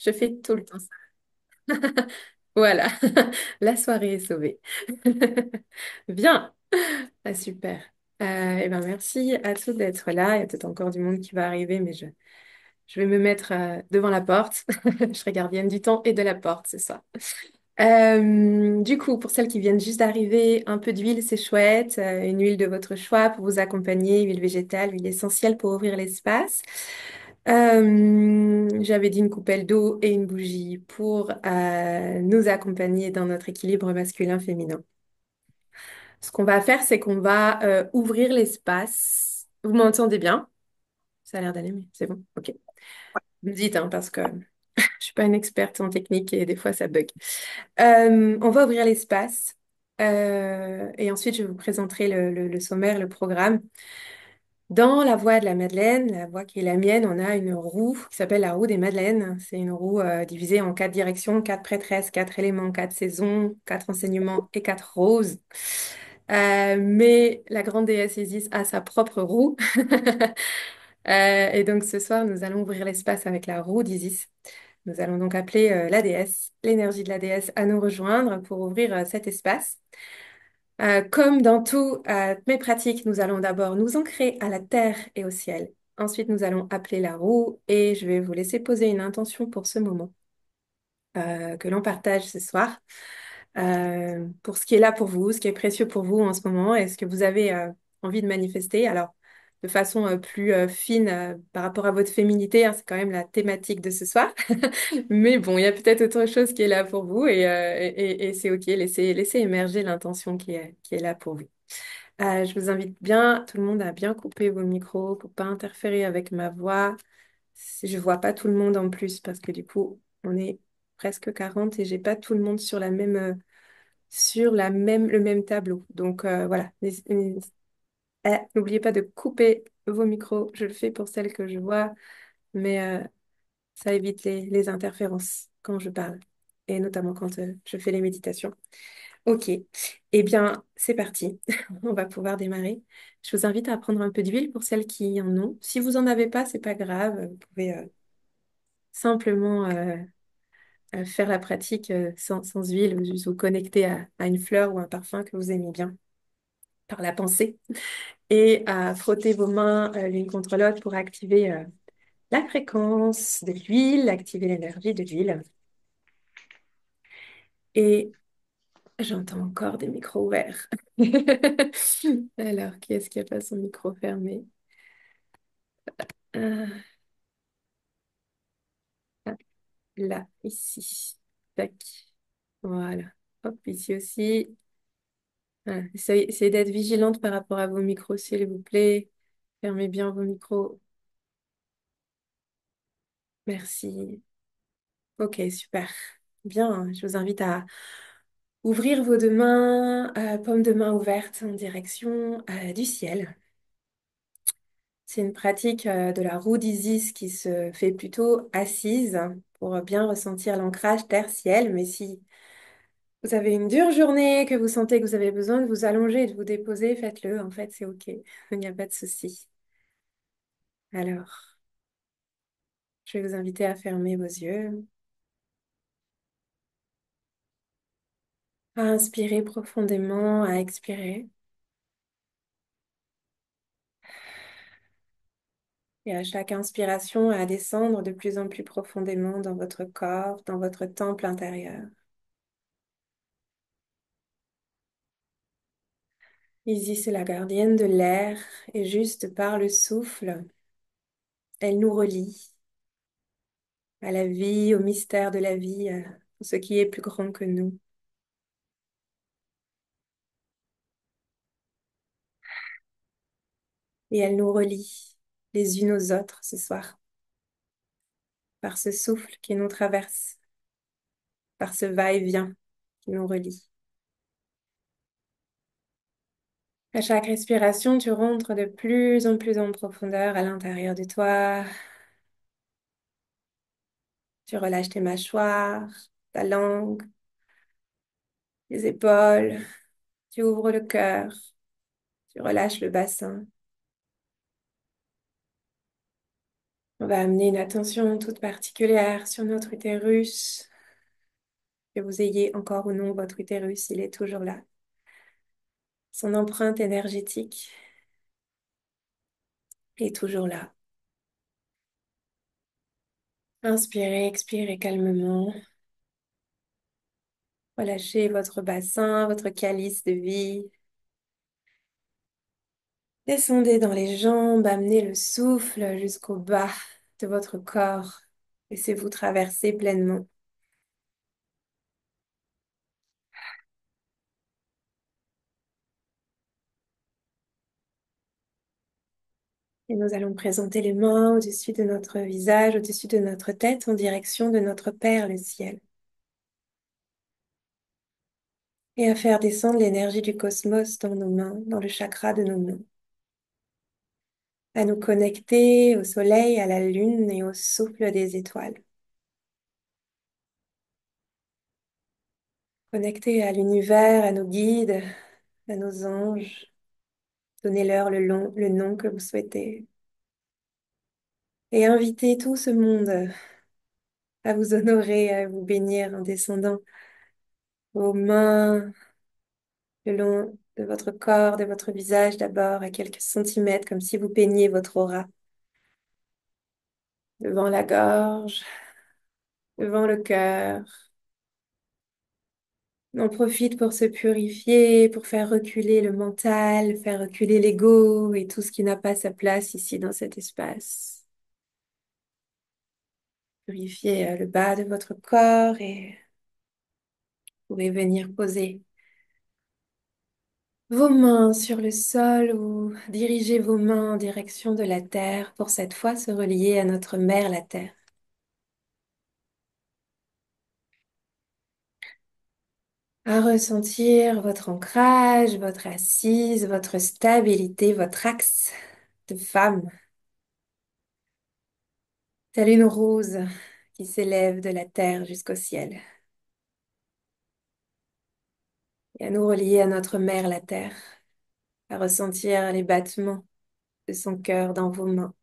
Je fais tout le temps ça. Voilà, la soirée est sauvée. Bien, ah, super. Eh ben, merci à tous d'être là. Il y a peut-être encore du monde qui va arriver, mais je vais me mettre devant la porte. Je serai gardienne du temps et de la porte, c'est ça. Du coup, pour celles qui viennent juste d'arriver, un peu d'huile, c'est chouette. Une huile de votre choix pour vous accompagner, huile végétale, huile essentielle pour ouvrir l'espace. J'avais dit une coupelle d'eau et une bougie pour nous accompagner dans notre équilibre masculin-féminin. Ce qu'on va faire, c'est qu'on va ouvrir l'espace. Vous m'entendez bien? Ça a l'air d'aller, mais c'est bon. Ok. Vous me dites, hein, parce que je suis pas une experte en technique et des fois ça bug. On va ouvrir l'espace et ensuite je vous présenterai le sommaire, le programme. Dans la voie de la Madeleine, la voie qui est la mienne, on a une roue qui s'appelle la roue des Madeleines. C'est une roue divisée en quatre directions, quatre prêtresses, quatre éléments, quatre saisons, quatre enseignements et quatre roses. Mais la grande déesse Isis a sa propre roue. Et donc ce soir, nous allons ouvrir l'espace avec la roue d'Isis. Nous allons donc appeler la déesse, l'énergie de la déesse, à nous rejoindre pour ouvrir cet espace. Comme dans toutes mes pratiques, nous allons d'abord nous ancrer à la terre et au ciel. Ensuite, nous allons appeler la roue et je vais vous laisser poser une intention pour ce moment que l'on partage ce soir. Pour ce qui est là pour vous, ce qui est précieux pour vous en ce moment, est-ce que vous avez envie de manifester? Alors, de façon plus fine par rapport à votre féminité, hein, c'est quand même la thématique de ce soir. Mais bon, il y a peut-être autre chose qui est là pour vous et c'est OK. Laissez émerger l'intention qui est là pour vous. Je vous invite bien, tout le monde, à bien couper vos micros pour pas interférer avec ma voix. Si je vois pas tout le monde en plus parce que du coup, on est presque 40 et j'ai pas tout le monde sur le même tableau. Donc voilà. N'oubliez pas de couper vos micros. Je le fais pour celles que je vois, mais ça évite les interférences quand je parle et notamment quand je fais les méditations. Ok, eh bien, c'est parti. On va pouvoir démarrer. Je vous invite à prendre un peu d'huile pour celles qui en ont. Si vous en avez pas, c'est pas grave. Vous pouvez simplement faire la pratique sans huile ou juste vous connecter à une fleur ou un parfum que vous aimez bien par la pensée et à frotter vos mains l'une contre l'autre pour activer la fréquence de l'huile, activer l'énergie de l'huile. Et j'entends encore des micros ouverts. Alors, qui est-ce qui a pas son micro fermé? Ah, ah, là, ici. Tac. Voilà. Hop, ici aussi. Ah, essayez d'être vigilante par rapport à vos micros, s'il vous plaît. Fermez bien vos micros. Merci. Ok, super. Bien, je vous invite à ouvrir vos deux mains, paumes de main ouvertes en direction du ciel. C'est une pratique de la roue d'Isis qui se fait plutôt assise pour bien ressentir l'ancrage terre-ciel. Mais si vous avez une dure journée, que vous sentez que vous avez besoin de vous allonger et de vous déposer, faites-le. En fait, c'est OK. Il n'y a pas de souci. Alors, je vais vous inviter à fermer vos yeux, à inspirer profondément, à expirer. Et à chaque inspiration, à descendre de plus en plus profondément dans votre corps, dans votre temple intérieur. Isis est la gardienne de l'air et juste par le souffle, elle nous relie à la vie, au mystère de la vie, à tout ce qui est plus grand que nous. Et elle nous relie les unes aux autres ce soir, par ce souffle qui nous traverse, par ce va-et-vient qui nous relie. À chaque respiration, tu rentres de plus en plus en profondeur à l'intérieur de toi. Tu relâches tes mâchoires, ta langue, les épaules. Tu ouvres le cœur. Tu relâches le bassin. On va amener une attention toute particulière sur notre utérus, que vous ayez encore ou non votre utérus, il est toujours là. Son empreinte énergétique est toujours là. Inspirez, expirez calmement. Relâchez votre bassin, votre calice de vie. Descendez dans les jambes, amenez le souffle jusqu'au bas de votre corps. Laissez-vous traverser pleinement. Et nous allons présenter les mains au-dessus de notre visage, au-dessus de notre tête, en direction de notre Père, le ciel. Et à faire descendre l'énergie du cosmos dans nos mains, dans le chakra de nos mains. À nous connecter au soleil, à la lune et au souffle des étoiles. Connecter à l'univers, à nos guides, à nos anges. Donnez-leur le nom que vous souhaitez. Et invitez tout ce monde à vous honorer, à vous bénir en descendant vos mains le long de votre corps, de votre visage d'abord, à quelques centimètres, comme si vous peigniez votre aura. Devant la gorge, devant le cœur. On profite pour se purifier, pour faire reculer le mental, faire reculer l'ego et tout ce qui n'a pas sa place ici dans cet espace. Purifiez le bas de votre corps et vous pouvez venir poser vos mains sur le sol ou dirigez vos mains en direction de la terre pour cette fois se relier à notre mère, la terre. À ressentir votre ancrage, votre assise, votre stabilité, votre axe de femme, telle une rose qui s'élève de la terre jusqu'au ciel. Et à nous relier à notre mère, la terre, à ressentir les battements de son cœur dans vos mains.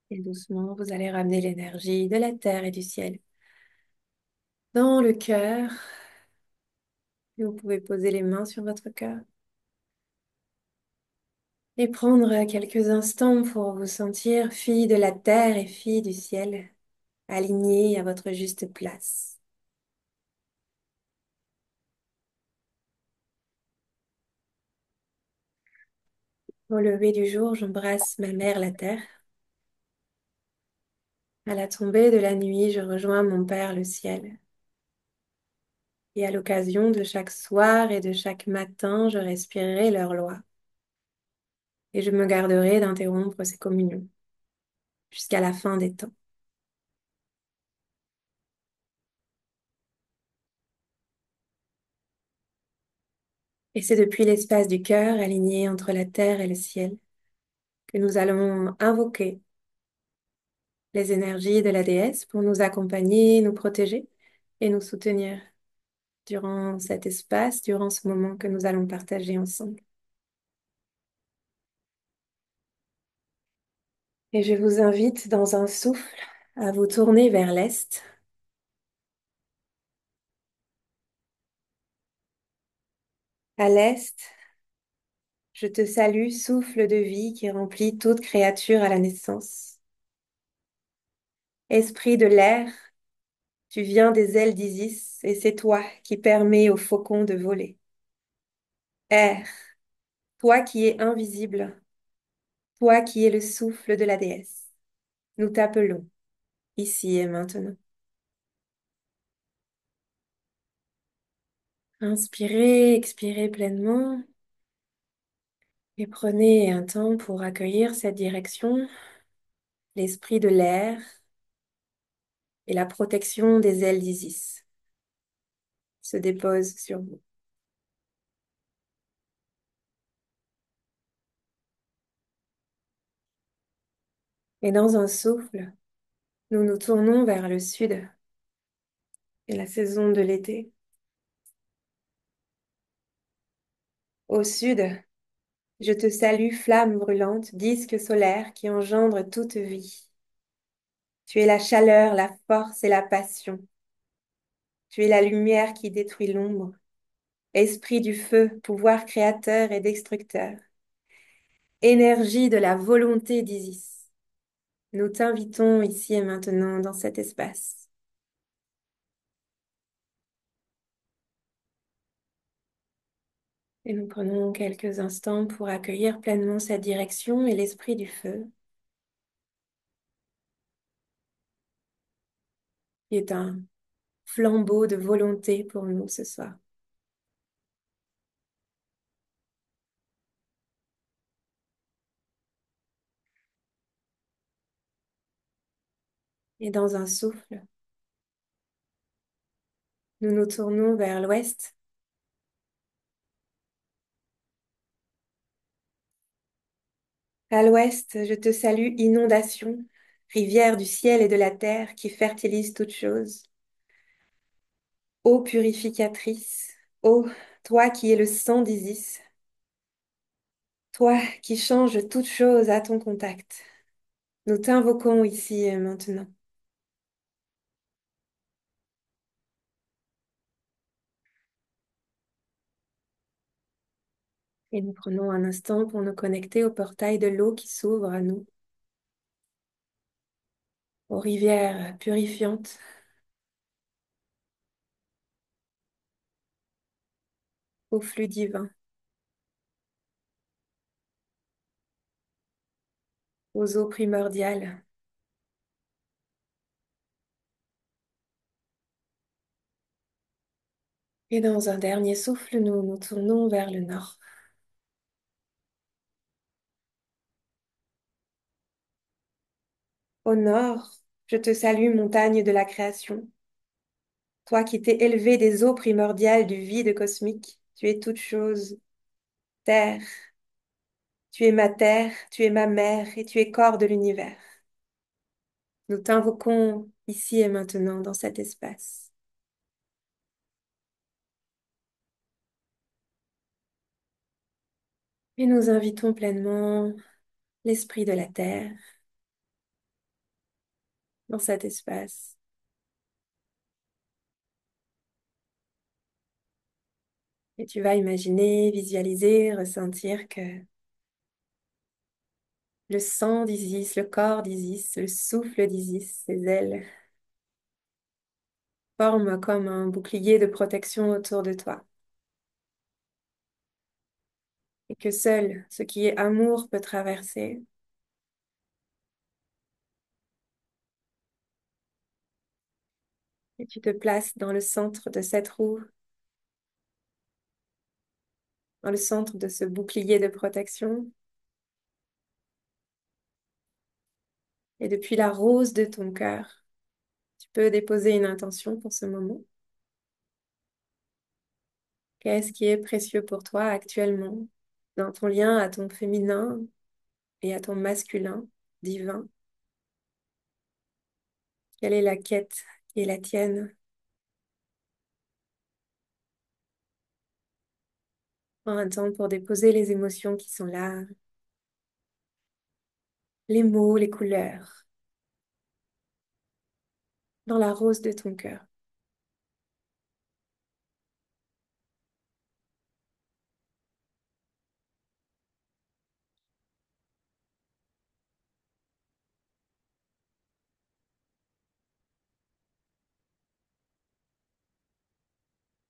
Et doucement, vous allez ramener l'énergie de la terre et du ciel dans le cœur. Et vous pouvez poser les mains sur votre cœur et prendre quelques instants pour vous sentir fille de la terre et fille du ciel, alignée à votre juste place. Au lever du jour, j'embrasse ma mère, la terre. À la tombée de la nuit, je rejoins mon père, le ciel. Et à l'occasion de chaque soir et de chaque matin, je respirerai leur loi. Et je me garderai d'interrompre ces communions jusqu'à la fin des temps. Et c'est depuis l'espace du cœur, aligné entre la terre et le ciel, que nous allons invoquer les énergies de la déesse pour nous accompagner, nous protéger et nous soutenir durant cet espace, durant ce moment que nous allons partager ensemble. Et je vous invite dans un souffle à vous tourner vers l'est. À l'est, je te salue, souffle de vie qui remplit toute créature à la naissance. Esprit de l'air, tu viens des ailes d'Isis et c'est toi qui permets aux faucons de voler. Air, toi qui es invisible, toi qui es le souffle de la déesse. Nous t'appelons, ici et maintenant. Inspirez, expirez pleinement et prenez un temps pour accueillir cette direction, l'esprit de l'air et la protection des ailes d'Isis se dépose sur vous. Et dans un souffle, nous nous tournons vers le sud et la saison de l'été. Au sud, je te salue, flamme brûlante, disque solaire qui engendre toute vie. Tu es la chaleur, la force et la passion. Tu es la lumière qui détruit l'ombre, esprit du feu, pouvoir créateur et destructeur, énergie de la volonté d'Isis. Nous t'invitons ici et maintenant dans cet espace. Et nous prenons quelques instants pour accueillir pleinement cette direction et l'esprit du feu, qui est un flambeau de volonté pour nous ce soir. Et dans un souffle, nous nous tournons vers l'ouest. À l'ouest, je te salue, inondation, rivière du ciel et de la terre qui fertilise toutes choses. Eau purificatrice, eau, toi qui es le sang d'Isis, toi qui changes toutes choses à ton contact. Nous t'invoquons ici et maintenant. Et nous prenons un instant pour nous connecter au portail de l'eau qui s'ouvre à nous, aux rivières purifiantes, au flux divin, aux eaux primordiales. Et dans un dernier souffle, nous nous tournons vers le nord. Au nord, je te salue, montagne de la création. Toi qui t'es élevé des eaux primordiales du vide cosmique, tu es toute chose, terre. Tu es ma terre, tu es ma mère et tu es corps de l'univers. Nous t'invoquons ici et maintenant dans cet espace. Et nous invitons pleinement l'esprit de la terre dans cet espace. Et tu vas imaginer, visualiser, ressentir que le sang d'Isis, le corps d'Isis, le souffle d'Isis, ses ailes, forment comme un bouclier de protection autour de toi. Et que seul ce qui est amour peut traverser. Et tu te places dans le centre de cette roue, dans le centre de ce bouclier de protection. Et depuis la rose de ton cœur, tu peux déposer une intention pour ce moment. Qu'est-ce qui est précieux pour toi actuellement dans ton lien à ton féminin et à ton masculin divin? Quelle est la quête qui est la tienne? Prends un temps pour déposer les émotions qui sont là, les mots, les couleurs, dans la rose de ton cœur.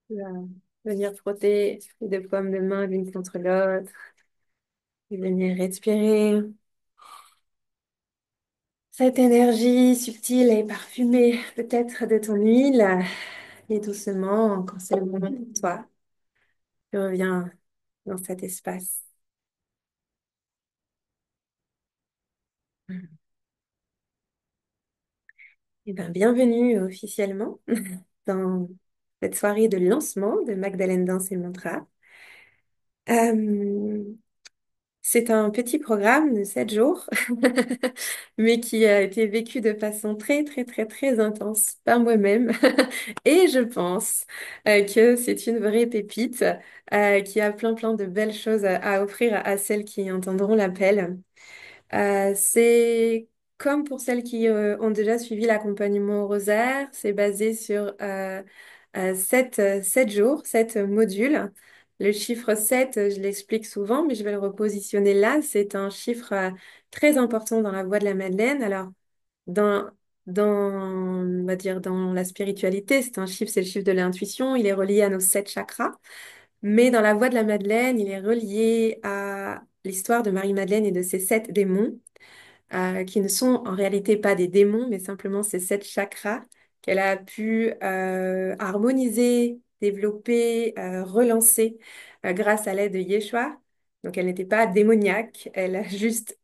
Tu vas venir frotter les deux paumes de main l'une contre l'autre et venir respirer cette énergie subtile et parfumée, peut-être de ton huile. Et doucement, quand c'est le moment pour toi, tu reviens dans cet espace. Eh bien, bienvenue officiellement dans cette soirée de lancement de Magdalene Danse et Mantra. Euh, C'est un petit programme de 7 jours, mais qui a été vécu de façon très, très, très, très intense par moi-même. Et je pense que c'est une vraie pépite qui a plein, plein de belles choses à offrir à celles qui entendront l'appel. C'est comme pour celles qui ont déjà suivi l'accompagnement au rosaire, c'est basé sur 7 jours, 7 modules. Le chiffre 7, je l'explique souvent, mais je vais le repositionner là. C'est un chiffre très important dans la voie de la Madeleine. Alors, dans, on va dire, dans la spiritualité, c'est un chiffre, c'est le chiffre de l'intuition. Il est relié à nos 7 chakras. Mais dans la voie de la Madeleine, il est relié à l'histoire de Marie-Madeleine et de ses 7 démons qui ne sont en réalité pas des démons, mais simplement ces 7 chakras qu'elle a pu harmoniser, développer, relancer grâce à l'aide de Yeshua. Donc elle n'était pas démoniaque, elle a juste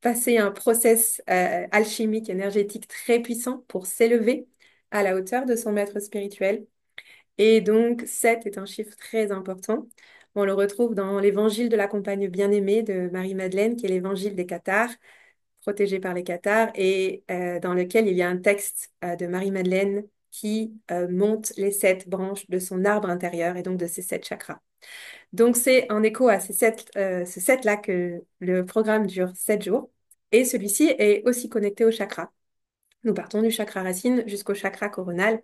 passé un process alchimique, énergétique très puissant pour s'élever à la hauteur de son maître spirituel. Et donc 7 est un chiffre très important. On le retrouve dans l'évangile de la compagne bien-aimée de Marie-Madeleine, qui est l'évangile des Cathares protégé par les cathares, et dans lequel il y a un texte de Marie-Madeleine qui monte les 7 branches de son arbre intérieur et donc de ses 7 chakras. Donc c'est en écho à ces 7-là que le programme dure 7 jours, et celui-ci est aussi connecté au chakra. Nous partons du chakra racine jusqu'au chakra coronal,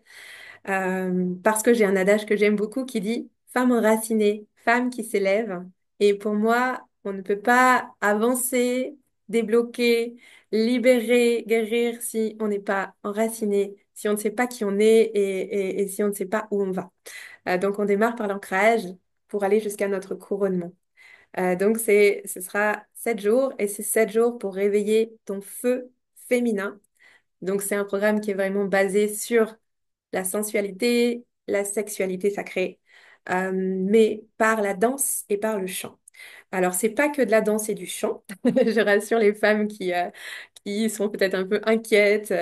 parce que j'ai un adage que j'aime beaucoup qui dit femme enracinée, femme qui s'élève. Et pour moi, on ne peut pas avancer, débloquer, libérer, guérir si on n'est pas enraciné, si on ne sait pas qui on est et si on ne sait pas où on va. Donc on démarre par l'ancrage pour aller jusqu'à notre couronnement. Donc ce sera 7 jours et c'est 7 jours pour réveiller ton feu féminin. Donc c'est un programme qui est vraiment basé sur la sensualité, la sexualité sacrée, mais par la danse et par le chant. Alors, c'est pas que de la danse et du chant. Je rassure les femmes qui sont peut-être un peu inquiètes.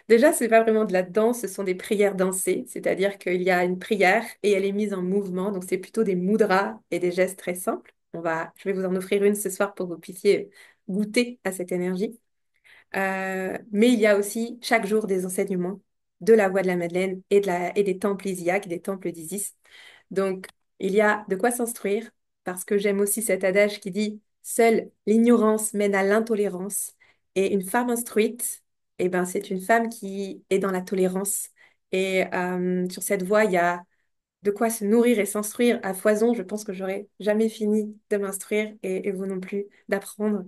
Déjà, c'est pas vraiment de la danse, ce sont des prières dansées, c'est-à-dire qu'il y a une prière et elle est mise en mouvement. Donc, c'est plutôt des mudras et des gestes très simples. Je vais vous en offrir une ce soir pour que vous puissiez goûter à cette énergie. Mais il y a aussi chaque jour des enseignements de la voie de la Madeleine et des temples isiaques, des temples d'Isis. Donc, il y a de quoi s'instruire parce que j'aime aussi cet adage qui dit seule l'ignorance mène à l'intolérance et une femme instruite, eh ben, c'est une femme qui est dans la tolérance. Et sur cette voie, il y a de quoi se nourrir et s'instruire à foison. Je pense que j'aurais jamais fini de m'instruire et vous non plus d'apprendre.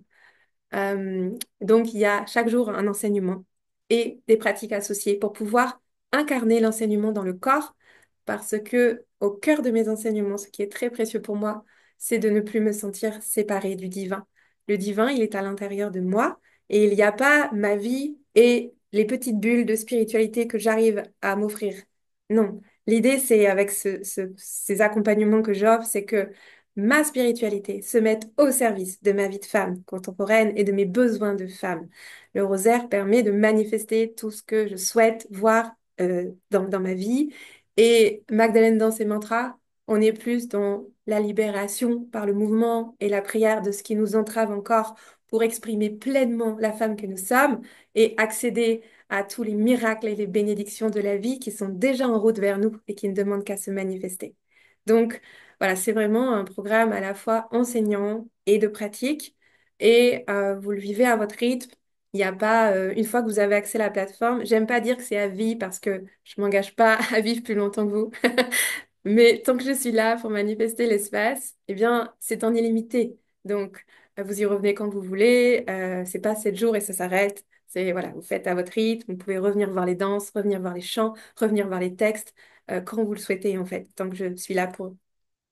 Euh, donc, il y a chaque jour un enseignement et des pratiques associées pour pouvoir incarner l'enseignement dans le corps, parce que au cœur de mes enseignements, ce qui est très précieux pour moi, c'est de ne plus me sentir séparée du divin. Le divin, il est à l'intérieur de moi et il n'y a pas ma vie et les petites bulles de spiritualité que j'arrive à m'offrir. Non, l'idée, c'est avec ces accompagnements que j'offre, c'est que ma spiritualité se mette au service de ma vie de femme contemporaine et de mes besoins de femme. Le rosaire permet de manifester tout ce que je souhaite voir dans ma vie. Et Magdalène dans ses mantras, on est plus dans la libération par le mouvement et la prière de ce qui nous entrave encore pour exprimer pleinement la femme que nous sommes et accéder à tous les miracles et les bénédictions de la vie qui sont déjà en route vers nous et qui ne demandent qu'à se manifester. Donc, voilà, c'est vraiment un programme à la fois enseignant et de pratique et vous le vivez à votre rythme. Il n'y a pas, une fois que vous avez accès à la plateforme, j'aime pas dire que c'est à vie parce que je m'engage pas à vivre plus longtemps que vous. Mais tant que je suis là pour manifester l'espace, eh bien, c'est en illimité. Donc, vous y revenez quand vous voulez. C'est pas 7 jours et ça s'arrête. C'est, voilà, vous faites à votre rythme. Vous pouvez revenir voir les danses, revenir voir les chants, revenir voir les textes, quand vous le souhaitez, en fait, tant que je suis là pour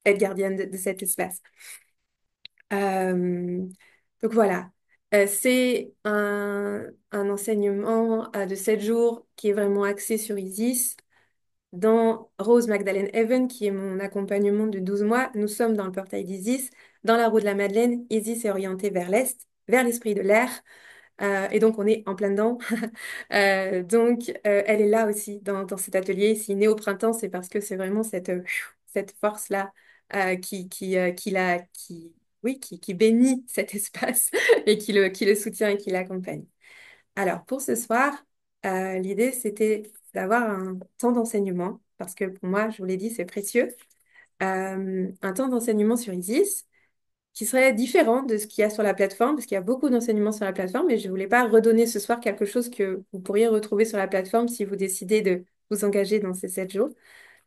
être gardienne de cet espace. Euh, donc voilà. C'est un enseignement de 7 jours qui est vraiment axé sur Isis. Dans Rose Magdalene Heaven, qui est mon accompagnement de 12 mois, nous sommes dans le portail d'Isis. Dans la roue de la Madeleine, Isis est orientée vers l'est, vers l'esprit de l'air. Et donc, on est en plein dedans. Donc, elle est là aussi dans cet atelier. Si né au printemps, c'est parce que c'est vraiment cette force-là qui oui, qui bénit cet espace et qui le soutient et qui l'accompagne. Alors, pour ce soir, l'idée, c'était d'avoir un temps d'enseignement, parce que pour moi, je vous l'ai dit, c'est précieux. Un temps d'enseignement sur Isis qui serait différent de ce qu'il y a sur la plateforme, parce qu'il y a beaucoup d'enseignements sur la plateforme, et je ne voulais pas redonner ce soir quelque chose que vous pourriez retrouver sur la plateforme si vous décidez de vous engager dans ces 7 jours.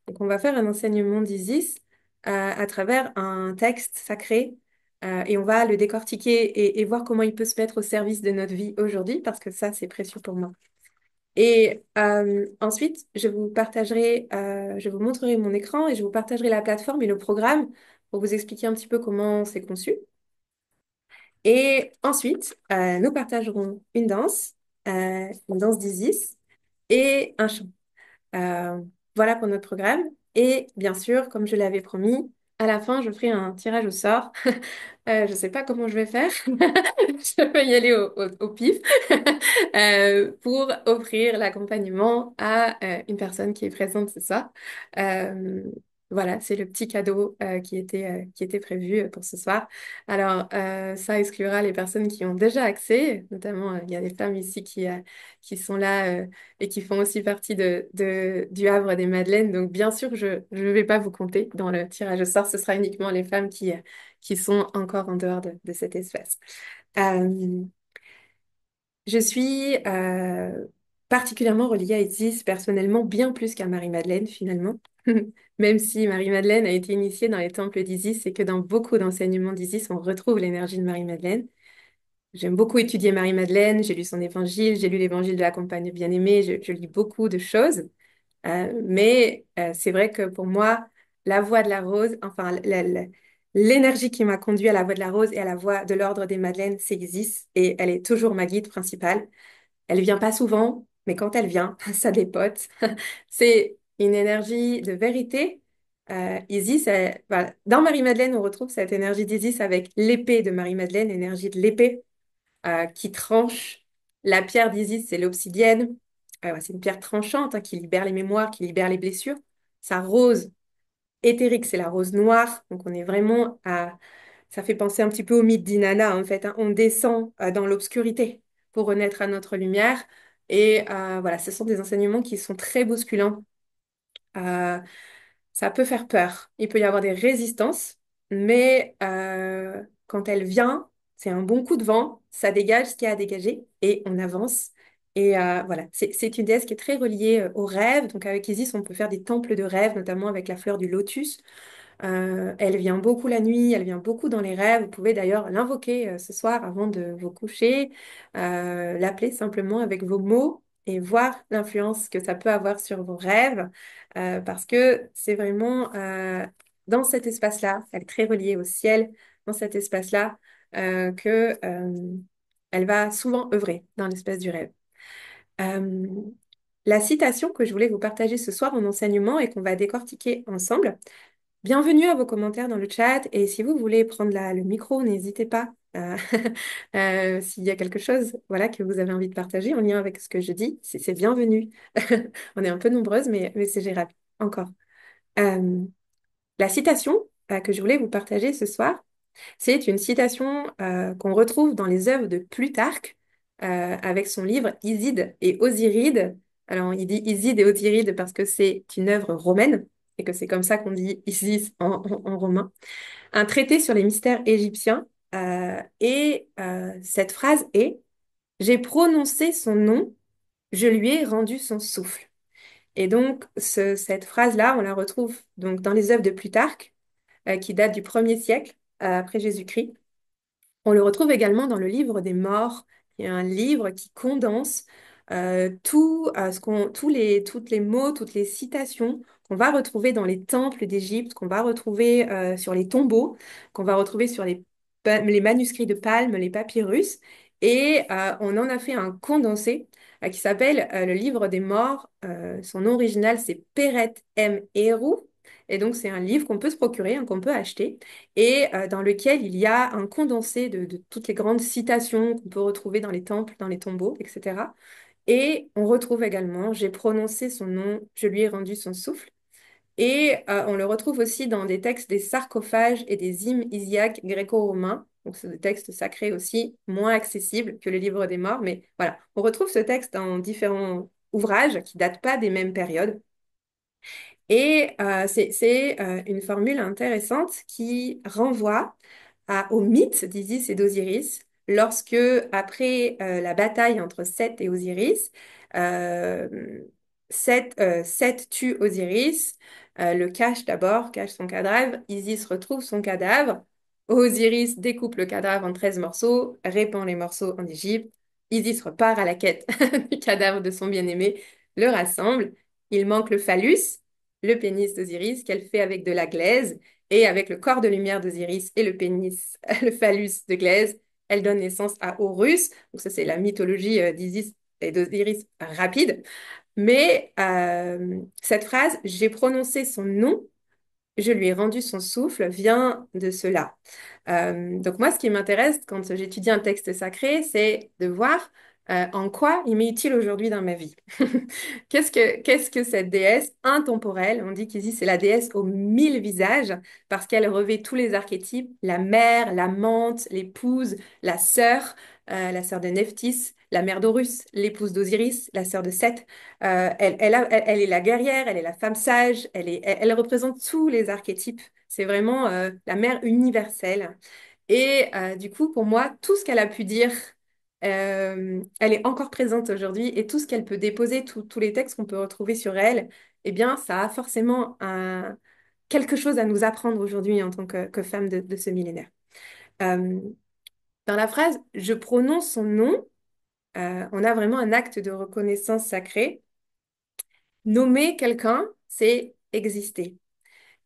Donc, on va faire un enseignement d'Isis à travers un texte sacré, et on va le décortiquer et voir comment il peut se mettre au service de notre vie aujourd'hui, parce que ça, c'est précieux pour moi. Et ensuite, je vous montrerai mon écran et je vous partagerai la plateforme et le programme pour vous expliquer un petit peu comment c'est conçu. Et ensuite, nous partagerons une danse d'Isis et un chant. Euh, voilà pour notre programme. Et bien sûr, comme je l'avais promis, à la fin, je ferai un tirage au sort. Je ne sais pas comment je vais faire. Je vais y aller au pif pour offrir l'accompagnement à une personne qui est présente ce soir. Euh, voilà, c'est le petit cadeau qui était prévu pour ce soir. Alors, ça exclura les personnes qui ont déjà accès, notamment il y a des femmes ici qui sont là et qui font aussi partie du Havre des Madeleines. Donc, bien sûr, je ne vais pas vous compter dans le tirage au sort. Ce sera uniquement les femmes qui sont encore en dehors de cet espace. Euh, je suis particulièrement reliée à Isis personnellement, bien plus qu'à Marie-Madeleine finalement. Même si Marie-Madeleine a été initiée dans les temples d'Isis et que dans beaucoup d'enseignements d'Isis, on retrouve l'énergie de Marie-Madeleine. J'aime beaucoup étudier Marie-Madeleine, j'ai lu son évangile, j'ai lu l'évangile de la Compagne bien-aimée, je lis beaucoup de choses. Mais c'est vrai que pour moi, la voix de la rose, enfin l'énergie qui m'a conduit à la voix de la rose et à la voix de l'ordre des Madeleines, c'est Isis et elle est toujours ma guide principale. Elle vient pas souvent, mais quand elle vient, ça dépote. C'est une énergie de vérité. Isis, voilà. Dans Marie-Madeleine, on retrouve cette énergie d'Isis avec l'épée de Marie-Madeleine, l'énergie de l'épée qui tranche. La pierre d'Isis, c'est l'obsidienne. Ouais, c'est une pierre tranchante qui libère les mémoires, qui libère les blessures. Sa rose éthérique, c'est la rose noire. Donc on est vraiment à... Ça fait penser un petit peu au mythe d'Inanna, en fait. On descend dans l'obscurité pour renaître à notre lumière. Et voilà, ce sont des enseignements qui sont très bousculants. Euh, Ça peut faire peur. Il peut y avoir des résistances, mais quand elle vient, c'est un bon coup de vent, ça dégage ce qu'il y a à dégager et on avance. Et voilà, c'est une déesse qui est très reliée au rêve. Donc avec Isis, on peut faire des temples de rêve, notamment avec la fleur du lotus. Elle vient beaucoup la nuit, elle vient beaucoup dans les rêves. Vous pouvez d'ailleurs l'invoquer ce soir avant de vous coucher, l'appeler simplement avec vos mots et voir l'influence que ça peut avoir sur vos rêves, parce que c'est vraiment dans cet espace-là, elle est très reliée au ciel, dans cet espace-là, que elle va souvent œuvrer dans l'espace du rêve. Euh, la citation que je voulais vous partager ce soir en enseignement et qu'on va décortiquer ensemble. Bienvenue à vos commentaires dans le chat et si vous voulez prendre le micro, n'hésitez pas. S'il y a quelque chose voilà, que vous avez envie de partager en lien avec ce que je dis, c'est bienvenu. On est un peu nombreuses, mais c'est gérable. Encore. Euh, la citation que je voulais vous partager ce soir, c'est une citation qu'on retrouve dans les œuvres de Plutarque avec son livre Iside et Osiride. Alors, il dit Iside et Osiride parce que c'est une œuvre romaine et que c'est comme ça qu'on dit Isis en romain. Un traité sur les mystères égyptiens. Cette phrase est: J'ai prononcé son nom, je lui ai rendu son souffle. Et donc, cette phrase-là, on la retrouve donc dans les œuvres de Plutarque qui datent du 1er siècle après Jésus-Christ. On le retrouve également dans le livre des morts, qui est un livre qui condense toutes les mots, toutes les citations qu'on va retrouver dans les temples d'Égypte, qu'on va retrouver sur les tombeaux, qu'on va retrouver sur les manuscrits de Palme, les papyrus. Et on en a fait un condensé qui s'appelle le livre des morts. Son nom original, c'est Peret M. Eru. Et donc, c'est un livre qu'on peut se procurer, hein, qu'on peut acheter et dans lequel il y a un condensé de toutes les grandes citations qu'on peut retrouver dans les temples, dans les tombeaux, etc. Et on retrouve également, j'ai prononcé son nom, je lui ai rendu son souffle. Et on le retrouve aussi dans des textes des sarcophages et des hymnes isiaques gréco-romains. Donc, c'est des textes sacrés aussi, moins accessibles que le livre des morts. Mais voilà, on retrouve ce texte dans différents ouvrages qui datent pas des mêmes périodes. Et c'est une formule intéressante qui renvoie au mythe d'Isis et d'Osiris, lorsque, après la bataille entre Seth et Osiris, euh, Seth tue Osiris, le cache d'abord, cache son cadavre, Isis retrouve son cadavre, Osiris découpe le cadavre en 13 morceaux, répand les morceaux en Égypte, Isis repart à la quête du cadavre de son bien-aimé, le rassemble, il manque le phallus, le pénis d'Osiris qu'elle fait avec de la glaise, et avec le corps de lumière d'Osiris et le pénis, le phallus de glaise, elle donne naissance à Horus. Donc ça, c'est la mythologie d'Isis et d'Osiris rapide. Mais cette phrase, j'ai prononcé son nom, je lui ai rendu son souffle, vient de cela. Donc moi, ce qui m'intéresse quand j'étudie un texte sacré, c'est de voir en quoi il m'est utile aujourd'hui dans ma vie. Qu'est-ce que cette déesse intemporelle, on dit qu'ici c'est la déesse aux 1000 visages, parce qu'elle revêt tous les archétypes, la mère, l'amante, l'épouse, la sœur de Nephthys, la mère d'Horus, l'épouse d'Osiris, la sœur de Seth. Elle est la guerrière, elle est la femme sage, elle représente tous les archétypes. C'est vraiment la mère universelle. Et du coup, pour moi, tout ce qu'elle a pu dire, elle est encore présente aujourd'hui et tout ce qu'elle peut déposer, tous les textes qu'on peut retrouver sur elle, eh bien, ça a forcément quelque chose à nous apprendre aujourd'hui en tant que femme de ce millénaire. Euh, Dans la phrase «Je prononce son nom», on a vraiment un acte de reconnaissance sacrée. Nommer quelqu'un, c'est exister.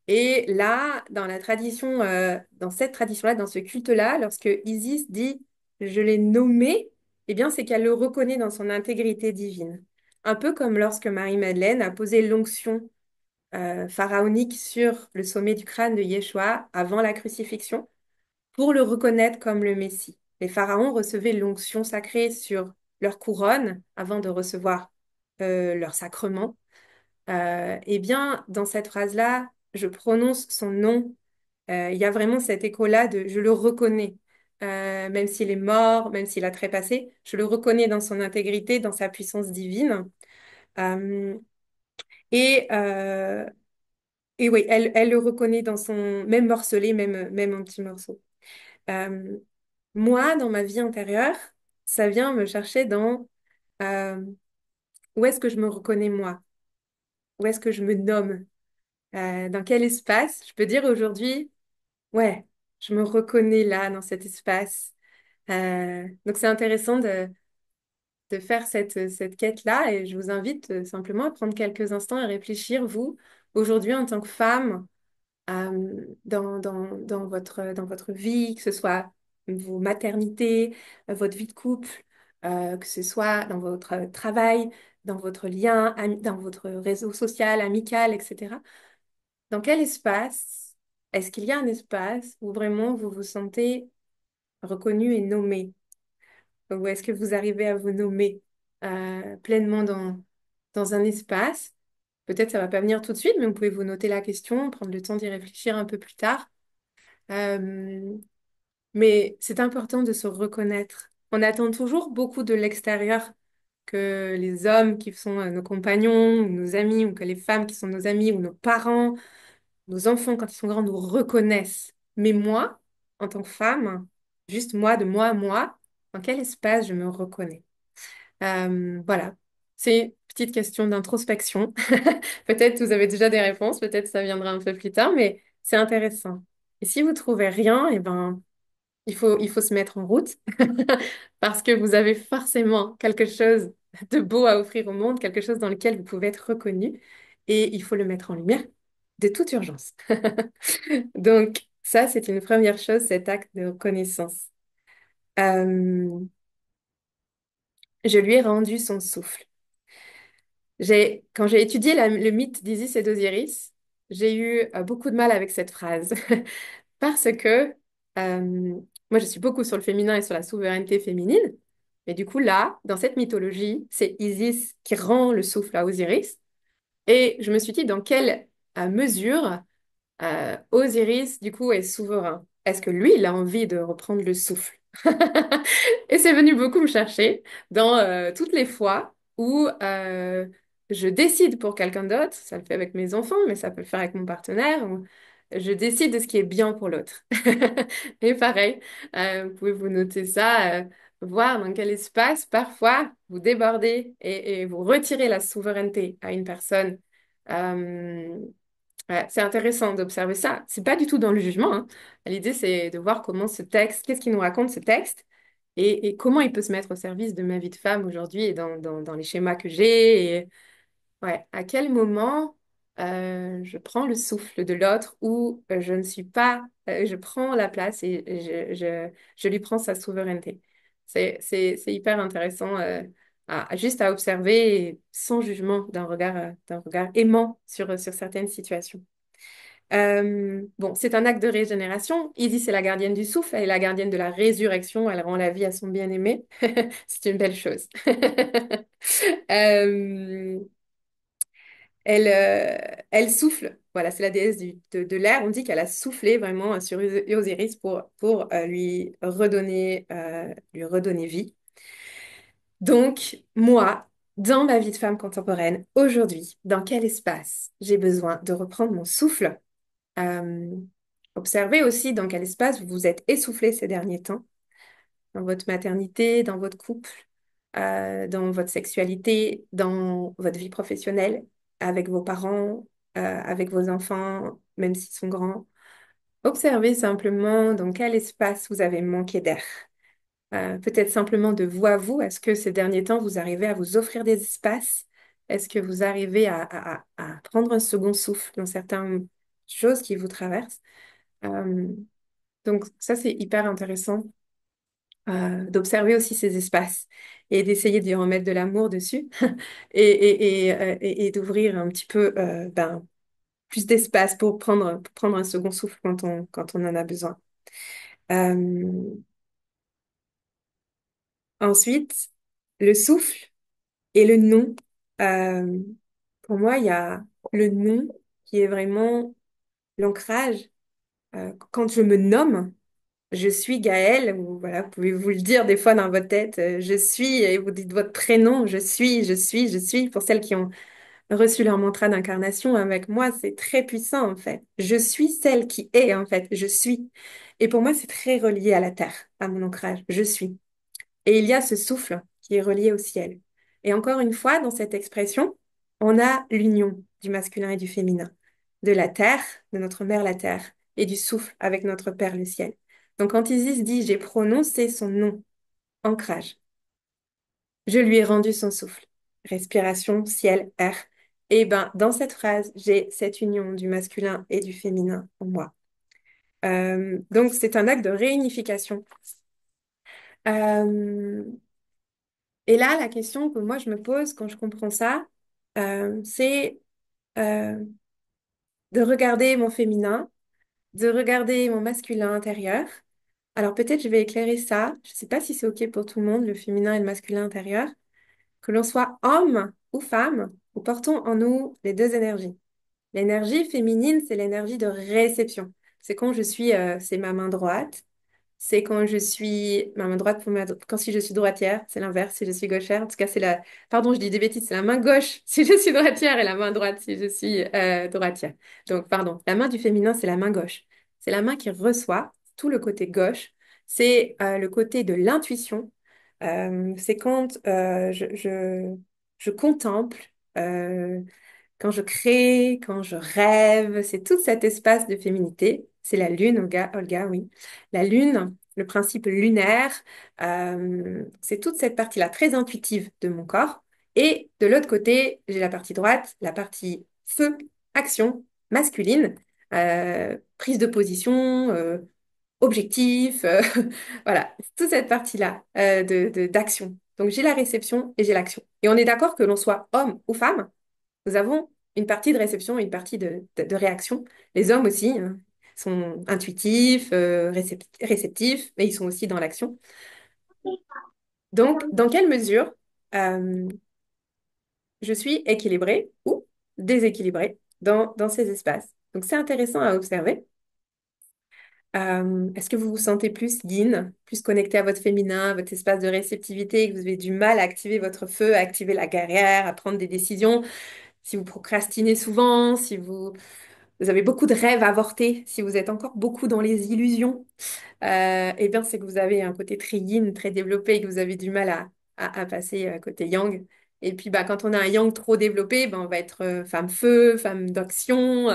Et là, dans la tradition, dans cette tradition-là, dans ce culte-là, lorsque Isis dit «je l'ai nommé», eh bien, c'est qu'elle le reconnaît dans son intégrité divine. Un peu comme lorsque Marie-Madeleine a posé l'onction pharaonique sur le sommet du crâne de Yeshua avant la crucifixion pour le reconnaître comme le Messie. Les pharaons recevaient l'onction sacrée sur leur couronne avant de recevoir leur sacrement. Eh bien, dans cette phrase-là, je prononce son nom. Il y a vraiment cet écho-là de je le reconnais. Même s'il est mort, même s'il a trépassé, je le reconnais dans son intégrité, dans sa puissance divine. Euh, et, euh, et oui, elle le reconnaît dans son même morcelé, même en petits morceaux. Euh, Moi, dans ma vie intérieure, ça vient me chercher dans euh, où est-ce que je me reconnais moi? Où est-ce que je me nomme? Dans quel espace? Je peux dire aujourd'hui, ouais, je me reconnais là, dans cet espace. Donc c'est intéressant de faire cette quête-là et je vous invite simplement à prendre quelques instants et réfléchir, vous, aujourd'hui en tant que femme, dans votre vie, que ce soit vos maternités, votre vie de couple, que ce soit dans votre travail, dans votre lien, dans votre réseau social, amical, etc. Dans quel espace, est-ce qu'il y a un espace où vraiment vous vous sentez reconnu et nommé? Ou est-ce que vous arrivez à vous nommer pleinement dans un espace? Peut-être ça va pas venir tout de suite, mais vous pouvez vous noter la question, prendre le temps d'y réfléchir un peu plus tard. Euh, mais c'est important de se reconnaître. On attend toujours beaucoup de l'extérieur, que les hommes qui sont nos compagnons, ou nos amis, ou que les femmes qui sont nos amis, ou nos parents, nos enfants, quand ils sont grands, nous reconnaissent. Mais moi, en tant que femme, juste moi, de moi à moi, dans quel espace je me reconnais? Voilà, c'est une petite question d'introspection. Peut-être vous avez déjà des réponses, peut-être ça viendra un peu plus tard, mais c'est intéressant. Et si vous trouvez rien, eh ben, il faut se mettre en route parce que vous avez forcément quelque chose de beau à offrir au monde, quelque chose dans lequel vous pouvez être reconnu et il faut le mettre en lumière de toute urgence. Donc, ça, c'est une première chose, cet acte de reconnaissance. Euh, je lui ai rendu son souffle. Quand j'ai étudié le mythe d'Isis et d'Osiris, j'ai eu beaucoup de mal avec cette phrase parce que moi, je suis beaucoup sur le féminin et sur la souveraineté féminine. Mais du coup, là, dans cette mythologie, c'est Isis qui rend le souffle à Osiris. Et je me suis dit, dans quel mesure Osiris, du coup, est souverain. Est-ce que lui, il a envie de reprendre le souffle? Et c'est venu beaucoup me chercher dans toutes les fois où je décide pour quelqu'un d'autre, ça le fait avec mes enfants, mais ça peut le faire avec mon partenaire, où je décide de ce qui est bien pour l'autre. Et pareil, vous pouvez vous noter ça, voir dans quel espace parfois vous débordez et vous retirez la souveraineté à une personne. Euh, Ouais, c'est intéressant d'observer ça. C'est pas du tout dans le jugement, hein. L'idée, c'est de voir comment ce texte, qu'est-ce qu'il nous raconte ce texte, et comment il peut se mettre au service de ma vie de femme aujourd'hui et dans les schémas que j'ai. Et ouais, à quel moment je prends le souffle de l'autre ou je ne suis pas, je prends la place et je lui prends sa souveraineté. C'est hyper intéressant juste à observer sans jugement d'un regard aimant sur certaines situations. Bon, c'est un acte de régénération. Isis est la gardienne du souffle, elle est la gardienne de la résurrection, elle rend la vie à son bien-aimé. C'est une belle chose. Euh, elle souffle, voilà, c'est la déesse de l'air. On dit qu'elle a soufflé vraiment sur Osiris pour lui redonner vie. Donc, moi, dans ma vie de femme contemporaine, aujourd'hui, dans quel espace j'ai besoin de reprendre mon souffle? Euh, Observez aussi dans quel espace vous vous êtes essoufflé ces derniers temps, dans votre maternité, dans votre couple, dans votre sexualité, dans votre vie professionnelle, avec vos parents, avec vos enfants, même s'ils sont grands. Observez simplement dans quel espace vous avez manqué d'air. Peut-être simplement de vous à vous. Est-ce que ces derniers temps, vous arrivez à vous offrir des espaces? Est-ce que vous arrivez à prendre un second souffle dans certaines choses qui vous traversent? Euh, donc ça, c'est hyper intéressant d'observer aussi ces espaces et d'essayer d'y remettre de l'amour dessus et d'ouvrir un petit peu plus d'espace pour prendre un second souffle quand on en a besoin. Euh, Ensuite, le souffle et le nom. Euh, pour moi, il y a le nom qui est vraiment l'ancrage. Quand je me nomme, je suis Gaëlle, ou voilà, vous pouvez vous le dire des fois dans votre tête, je suis, et vous dites votre prénom, je suis, je suis, je suis. Pour celles qui ont reçu leur mantra d'incarnation avec moi, c'est très puissant en fait. Je suis celle qui est en fait, je suis. Et pour moi, c'est très relié à la terre, à mon ancrage, je suis. Et il y a ce souffle qui est relié au ciel. Et encore une fois, dans cette expression, on a l'union du masculin et du féminin, de la terre, de notre mère la terre, et du souffle avec notre père le ciel. Donc quand Isis dit j'ai prononcé son nom, ancrage, je lui ai rendu son souffle, respiration, ciel, air. Et ben dans cette phrase, j'ai cette union du masculin et du féminin en moi. Donc c'est un acte de réunification. Euh, Et là, la question que moi je me pose quand je comprends ça, c'est euh, de regarder mon féminin, de regarder mon masculin intérieur. Alors peut-être je vais éclairer ça. Je ne sais pas si c'est OK pour tout le monde, le féminin et le masculin intérieur. Que l'on soit homme ou femme, nous portons en nous les deux énergies. L'énergie féminine, c'est l'énergie de réception. C'est quand je suis, c'est ma main droite. C'est quand je suis ma main droite quand si je suis droitière, c'est l'inverse si je suis gauchère. En tout cas, c'est la pardon, je dis des bêtises, c'est la main gauche si je suis droitière et la main droite si je suis droitière. Donc pardon, la main du féminin, c'est la main gauche. C'est la main qui reçoit tout le côté gauche. C'est le côté de l'intuition. C'est quand je contemple. Quand je crée, quand je rêve, c'est tout cet espace de féminité. C'est la lune, Olga, oui. La lune, le principe lunaire, c'est toute cette partie-là très intuitive de mon corps. Et de l'autre côté, j'ai la partie droite, la partie feu, action, masculine, prise de position, objectif, voilà, toute cette partie-là d'action. Donc j'ai la réception et j'ai l'action. Et on est d'accord que l'on soit homme ou femme, nous avons une partie de réception et une partie de réaction. Les hommes aussi sont intuitifs, réceptifs, mais ils sont aussi dans l'action. Donc, dans quelle mesure euh, je suis équilibrée ou déséquilibrée? dans ces espaces. Donc c'est intéressant à observer. Est-ce que vous vous sentez plus yin, plus connecté à votre féminin, à votre espace de réceptivité, et que vous avez du mal à activer votre feu, à activer la guerrière, à prendre des décisions, si vous procrastinez souvent, si vous avez beaucoup de rêves avortés, si vous êtes encore beaucoup dans les illusions, eh bien, c'est que vous avez un côté très yin, très développé et que vous avez du mal à passer côté yang. Et puis, bah, quand on a un yang trop développé, ben, on va être femme feu, femme d'action.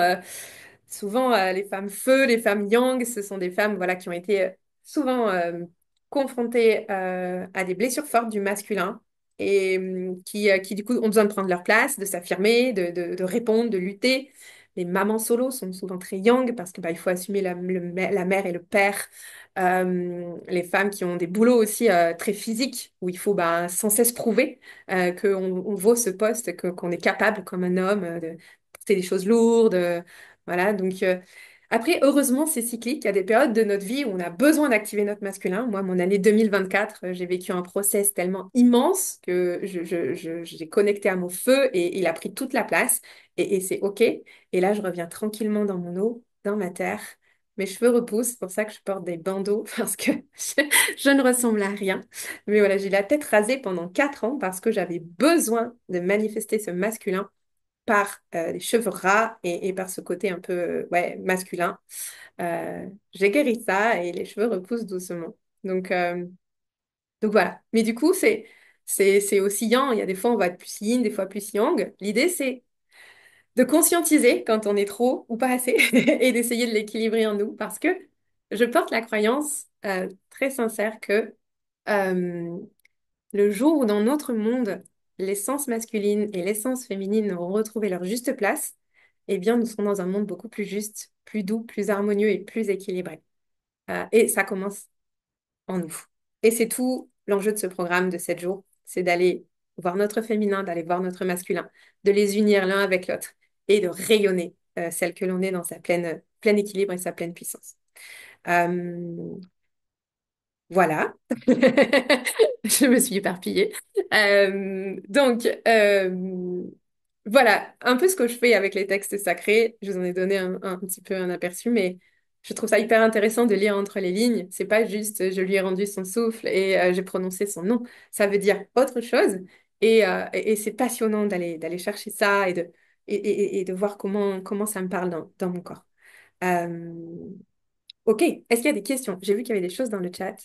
Souvent, les femmes feu, les femmes yang, ce sont des femmes voilà, qui ont été souvent confrontées à des blessures fortes du masculin et qui, du coup, ont besoin de prendre leur place, de s'affirmer, de répondre, de lutter. Les mamans solo sont souvent très yang parce que bah, il faut assumer la mère et le père. Les femmes qui ont des boulots aussi très physiques où il faut bah, sans cesse prouver qu'on vaut ce poste, qu'on est capable comme un homme de porter des choses lourdes. Voilà, donc après, heureusement, c'est cyclique. Il y a des périodes de notre vie où on a besoin d'activer notre masculin. Moi, mon année 2024, j'ai vécu un process tellement immense que j'ai connecté à mon feu et il a pris toute la place et c'est OK. Et là, je reviens tranquillement dans mon eau, dans ma terre. Mes cheveux repoussent, c'est pour ça que je porte des bandeaux parce que je ne ressemble à rien. Mais voilà, j'ai la tête rasée pendant 4 ans parce que j'avais besoin de manifester ce masculin par les cheveux ras et par ce côté un peu ouais, masculin. J'ai guéri ça et les cheveux repoussent doucement. Donc, euh, donc voilà. Mais du coup, c'est oscillant. Il y a des fois, on va être plus yin, des fois plus yang. L'idée, c'est de conscientiser quand on est trop ou pas assez et d'essayer de l'équilibrer en nous parce que je porte la croyance très sincère que euh, le jour où dans notre monde, l'essence masculine et l'essence féminine auront retrouvé leur juste place, eh bien, nous serons dans un monde beaucoup plus juste, plus doux, plus harmonieux et plus équilibré. Et ça commence en nous. Et c'est tout l'enjeu de ce programme de 7 jours, c'est d'aller voir notre féminin, d'aller voir notre masculin, de les unir l'un avec l'autre et de rayonner celle que l'on est dans sa plein équilibre et sa pleine puissance. Euh, voilà, je me suis éparpillée. Donc, voilà, un peu ce que je fais avec les textes sacrés. Je vous en ai donné un petit peu un aperçu, mais je trouve ça hyper intéressant de lire entre les lignes. C'est pas juste je lui ai rendu son souffle et j'ai prononcé son nom. Ça veut dire autre chose. Et c'est passionnant d'aller chercher ça et de voir comment ça me parle dans mon corps. Euh, Ok, est-ce qu'il y a des questions? J'ai vu qu'il y avait des choses dans le chat.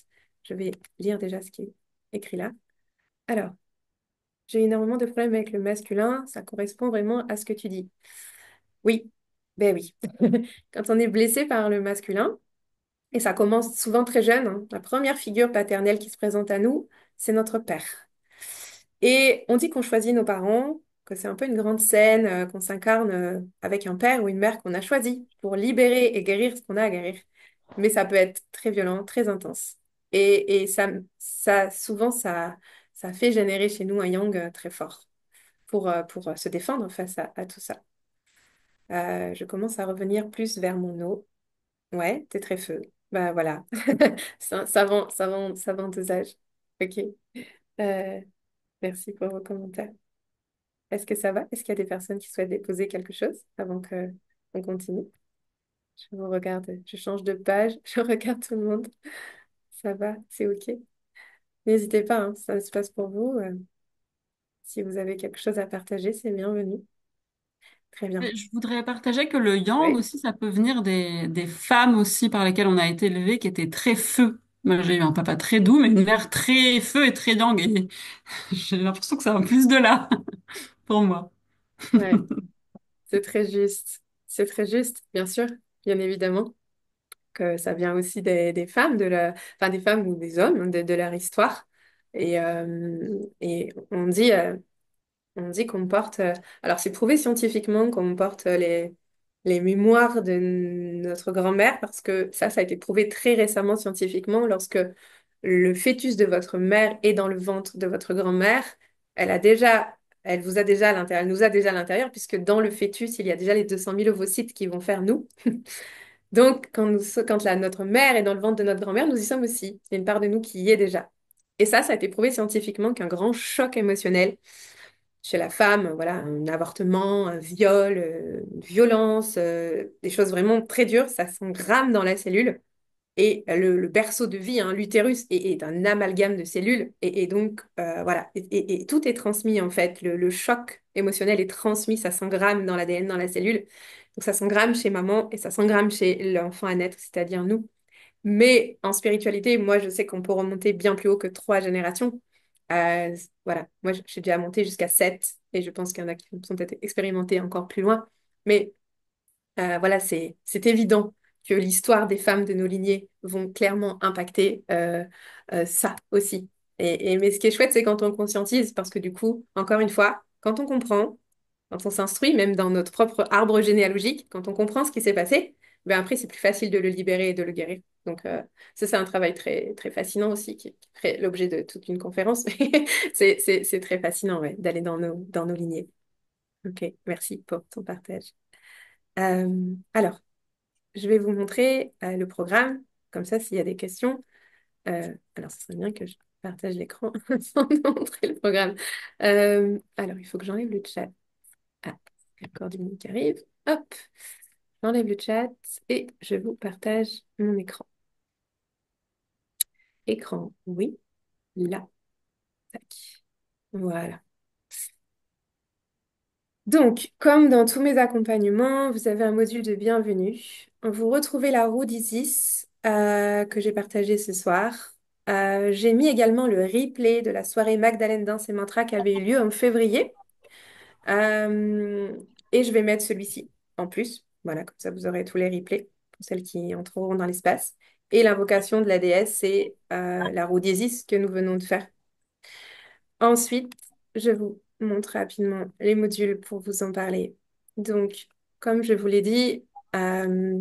Je vais lire déjà ce qui est écrit là. Alors, j'ai énormément de problèmes avec le masculin. Ça correspond vraiment à ce que tu dis. Oui, ben oui. Quand on est blessé par le masculin, et ça commence souvent très jeune, hein, la première figure paternelle qui se présente à nous, c'est notre père. Et on dit qu'on choisit nos parents, que c'est un peu une grande scène, qu'on s'incarne avec un père ou une mère qu'on a choisi pour libérer et guérir ce qu'on a à guérir. Mais ça peut être très violent, très intense. Et souvent, ça fait générer chez nous un yang très fort pour se défendre face à tout ça. Je commence à revenir plus vers mon eau. Ouais, t'es très feu. Bah voilà, savant dosage. Ok. Euh, Merci pour vos commentaires. Est-ce que ça va? Est-ce qu'il y a des personnes qui souhaitent déposer quelque chose avant que on continue? Je vous regarde, je change de page, je regarde tout le monde. Ça va, c'est OK. N'hésitez pas, hein, ça se passe pour vous. Si vous avez quelque chose à partager, c'est bienvenu. Très bien. Je voudrais partager que le yang Oui, aussi, ça peut venir des femmes aussi par lesquelles on a été élevé qui étaient très feu. Moi, j'ai eu un papa très doux, mais une mère très feu et très yang. Et j'ai l'impression que ça va plus de là pour moi. ouais, c'est très juste. C'est très juste, bien sûr, bien évidemment, que ça vient aussi des femmes, enfin des femmes ou des hommes de leur histoire. Et on dit qu'on porte, alors c'est prouvé scientifiquement qu'on porte les mémoires de notre grand-mère parce que ça a été prouvé très récemment scientifiquement lorsque le fœtus de votre mère est dans le ventre de votre grand-mère, elle a déjà, elle vous a déjà à l'intérieur, elle nous a déjà à l'intérieur puisque dans le fœtus, il y a déjà les 200 000 ovocytes qui vont faire nous. Donc, quand notre mère est dans le ventre de notre grand-mère, nous y sommes aussi. Il y a une part de nous qui y est déjà. Et ça a été prouvé scientifiquement qu'un grand choc émotionnel chez la femme, voilà, un avortement, un viol, une violence, des choses vraiment très dures, ça s'engramme dans la cellule. Et le berceau de vie, hein, l'utérus, est un amalgame de cellules. Et donc, voilà, et tout est transmis, en fait. Le choc émotionnel est transmis, ça s'engramme dans l'ADN, dans la cellule. Donc, ça s'engramme chez maman et ça s'engramme chez l'enfant à naître, c'est-à-dire nous. Mais en spiritualité, moi, je sais qu'on peut remonter bien plus haut que 3 générations. Euh, voilà, moi, j'ai déjà monté jusqu'à 7 et je pense qu'il y en a qui sont peut-être expérimentés encore plus loin. Mais voilà, c'est évident que l'histoire des femmes de nos lignées vont clairement impacter ça aussi. Mais ce qui est chouette, c'est quand on conscientise, parce que du coup, encore une fois, quand on comprend, quand on s'instruit, même dans notre propre arbre généalogique, quand on comprend ce qui s'est passé, ben après, c'est plus facile de le libérer et de le guérir. Donc, ça, c'est un travail très, très fascinant aussi, qui ferait l'objet de toute une conférence. C'est très fascinant, ouais, d'aller dans nos lignées. Ok, merci pour ton partage. Alors, je vais vous montrer le programme. Comme ça, s'il y a des questions, alors ce serait bien que je partage l'écran sans montrer le programme. Alors, il faut que j'enlève le chat. Ah, il y a encore du monde qui arrive. Hop, j'enlève le chat et je vous partage mon écran. Écran, oui, là, tac. Voilà. Donc, comme dans tous mes accompagnements, vous avez un module de bienvenue. Vous retrouvez la roue d'Isis que j'ai partagée ce soir. J'ai mis également le replay de la soirée Magdalene Danse et Mantra qui avait eu lieu en février. Euh, et je vais mettre celui-ci en plus. Voilà, comme ça vous aurez tous les replays pour celles qui entreront dans l'espace. Et l'invocation de la déesse, c'est la roue d'Isis que nous venons de faire. Ensuite, je vous montre rapidement les modules pour vous en parler. Donc, comme je vous l'ai dit, euh,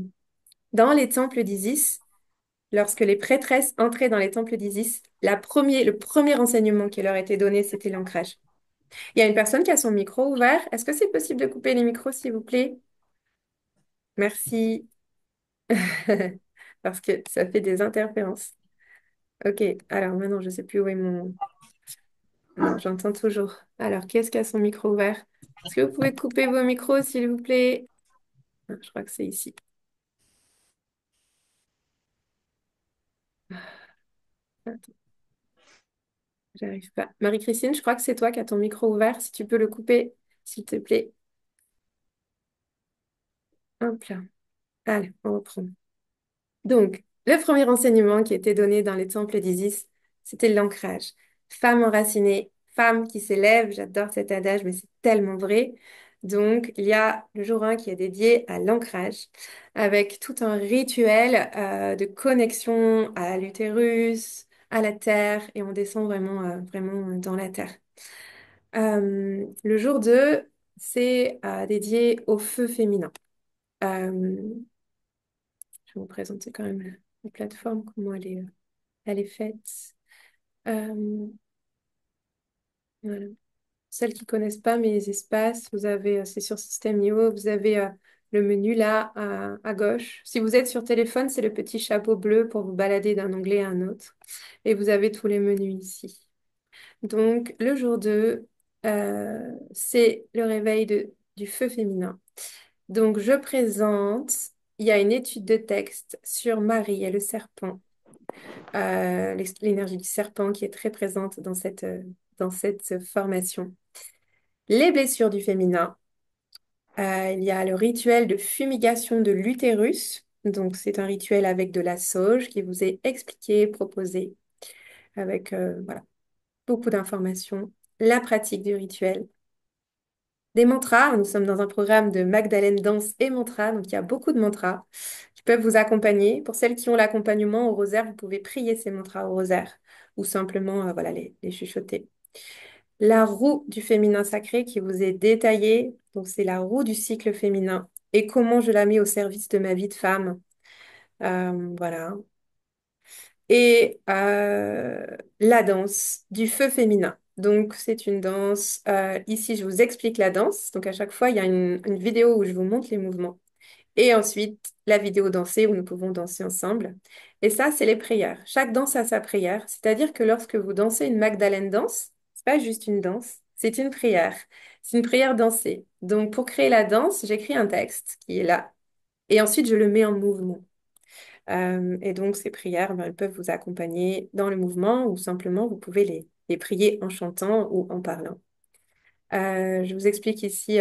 dans les temples d'Isis, lorsque les prêtresses entraient dans les temples d'Isis, le premier enseignement qui leur était donné, c'était l'ancrage. Il y a une personne qui a son micro ouvert. Est-ce que c'est possible de couper les micros, s'il vous plaît? Merci. Parce que ça fait des interférences. Ok, alors maintenant, je ne sais plus où est mon... Non, j'entends toujours. Alors, qui est-ce qui a son micro ouvert? Est-ce que vous pouvez couper vos micros, s'il vous plaît? Ah, je crois que c'est ici. Attends, j'arrive pas. Marie-Christine, je crois que c'est toi qui as ton micro ouvert. Si tu peux le couper, s'il te plaît. Hop là. Allez, on reprend. Donc, le premier enseignement qui était donné dans les temples d'Isis, c'était l'ancrage. Femme enracinée, femme qui s'élève. J'adore cet adage, mais c'est tellement vrai. Donc, il y a le jour 1 qui est dédié à l'ancrage, avec tout un rituel de connexion à l'utérus, à la terre, et on descend vraiment, vraiment dans la terre. Le jour 2, c'est dédié au feu féminin. Euh, je vais vous présenter quand même la plateforme, comment elle est faite. Euh, voilà. Celles qui connaissent pas mes espaces, vous avez, c'est sur System.io, vous avez le menu là à gauche. Si vous êtes sur téléphone, c'est le petit chapeau bleu pour vous balader d'un onglet à un autre. Et vous avez tous les menus ici. Donc, le jour 2, c'est le réveil du feu féminin. Donc, je présente, il y a une étude de texte sur Marie et le serpent, l'énergie du serpent qui est très présente dans cette formation. Les blessures du féminin. Il y a le rituel de fumigation de l'utérus. Donc, c'est un rituel avec de la sauge qui vous est expliqué, proposé, avec voilà, beaucoup d'informations. La pratique du rituel. Des mantras. Nous sommes dans un programme de Magdalene Danse et Mantra. Donc, il y a beaucoup de mantras qui peuvent vous accompagner. Pour celles qui ont l'accompagnement au rosaire, vous pouvez prier ces mantras au rosaire ou simplement voilà, les chuchoter. La roue du féminin sacré qui vous est détaillée. Donc, c'est la roue du cycle féminin et comment je la mets au service de ma vie de femme. Voilà. Et la danse du feu féminin. Donc, c'est une danse. Ici, je vous explique la danse. Donc, à chaque fois, il y a une vidéo où je vous montre les mouvements. Et ensuite, la vidéo dansée où nous pouvons danser ensemble. Et ça, c'est les prières. Chaque danse a sa prière. C'est-à-dire que lorsque vous dansez une Magdalene danse, c'est pas juste une danse. C'est une prière. C'est une prière dansée. Donc, pour créer la danse, j'écris un texte qui est là. Et ensuite, je le mets en mouvement. Et donc, ces prières, ben, elles peuvent vous accompagner dans le mouvement ou simplement, vous pouvez les prier en chantant ou en parlant. Je vous explique ici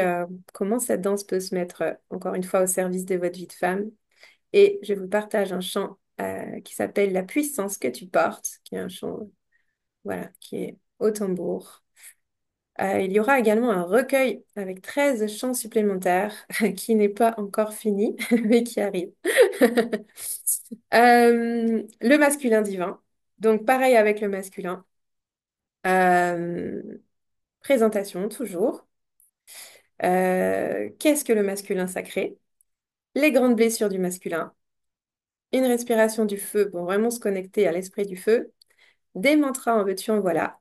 comment cette danse peut se mettre, encore une fois, au service de votre vie de femme. Et je vous partage un chant qui s'appelle La puissance que tu portes, qui est un chant, voilà, qui est au tambour. Il y aura également un recueil avec 13 chants supplémentaires qui n'est pas encore fini, mais qui arrive. Le masculin divin. Donc, pareil avec le masculin. Euh, Présentation, toujours. Qu'est-ce que le masculin sacré? Les grandes blessures du masculin. Une respiration du feu pour vraiment se connecter à l'esprit du feu. Des mantras en veux-tu, en voilà.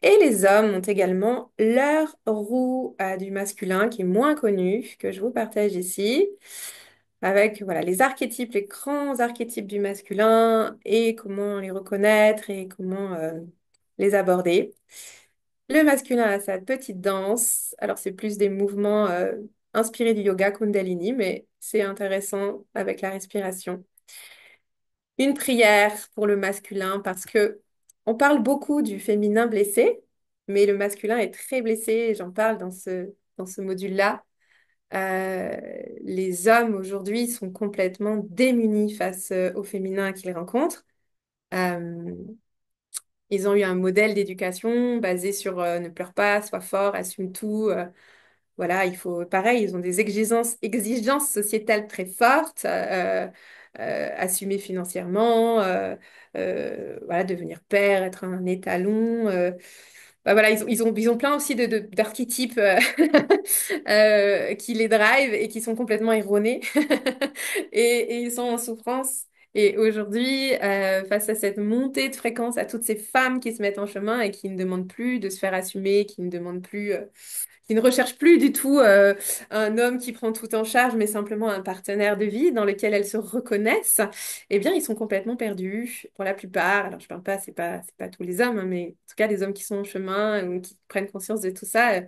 Et les hommes ont également leur roue du masculin qui est moins connu, que je vous partage ici, avec voilà, les archétypes, les grands archétypes du masculin et comment les reconnaître et comment les aborder. Le masculin a sa petite danse. Alors, c'est plus des mouvements inspirés du yoga Kundalini, mais c'est intéressant avec la respiration. Une prière pour le masculin parce que on parle beaucoup du féminin blessé, mais le masculin est très blessé. Et j'en parle dans ce module-là. Les hommes aujourd'hui sont complètement démunis face au féminin qu'ils rencontrent. Euh, Ils ont eu un modèle d'éducation basé sur ne pleure pas, sois fort, assume tout. Voilà, il faut, pareil, ils ont des exigences sociétales très fortes, assumer financièrement, voilà, devenir père, être un étalon. Bah voilà, ils ont plein aussi d'archétypes qui les drive et qui sont complètement erronés et ils sont en souffrance. Et aujourd'hui, face à cette montée de fréquence, à toutes ces femmes qui se mettent en chemin et qui ne demandent plus de se faire assumer, qui ne demandent plus qui ne recherchent plus du tout un homme qui prend tout en charge, mais simplement un partenaire de vie dans lequel elles se reconnaissent, eh bien, ils sont complètement perdus pour la plupart. Alors, je parle pas, c'est pas tous les hommes, hein, mais en tout cas, les hommes qui sont en chemin ou qui prennent conscience de tout ça,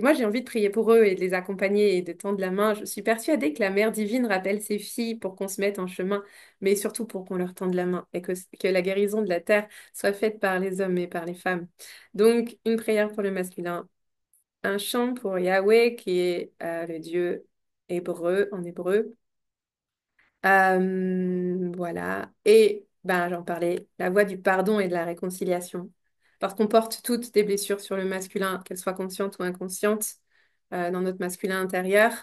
moi, j'ai envie de prier pour eux et de les accompagner et de tendre la main. Je suis persuadée que la Mère divine rappelle ses filles pour qu'on se mette en chemin, mais surtout pour qu'on leur tende la main et que la guérison de la terre soit faite par les hommes et par les femmes. Donc, une prière pour le masculin, un chant pour Yahweh qui est le Dieu hébreu en hébreu. Voilà. Et ben, j'en parlais, la voie du pardon et de la réconciliation. Parce qu'on porte toutes des blessures sur le masculin, qu'elles soient conscientes ou inconscientes, dans notre masculin intérieur.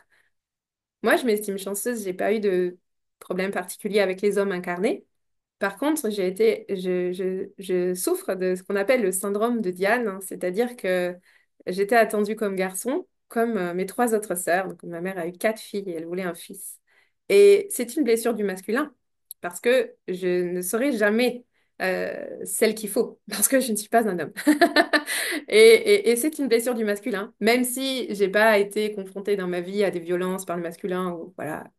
Moi, je m'estime chanceuse, j'ai pas eu de problème particulier avec les hommes incarnés. Par contre, je souffre de ce qu'on appelle le syndrome de Diane, hein, c'est-à-dire que j'étais attendue comme garçon, comme mes trois autres sœurs. Donc, ma mère a eu quatre filles et elle voulait un fils. Et c'est une blessure du masculin, parce que je ne serai jamais celle qu'il faut, parce que je ne suis pas un homme. Et c'est une blessure du masculin, même si j'ai pas été confrontée dans ma vie à des violences par le masculin, ou voilà,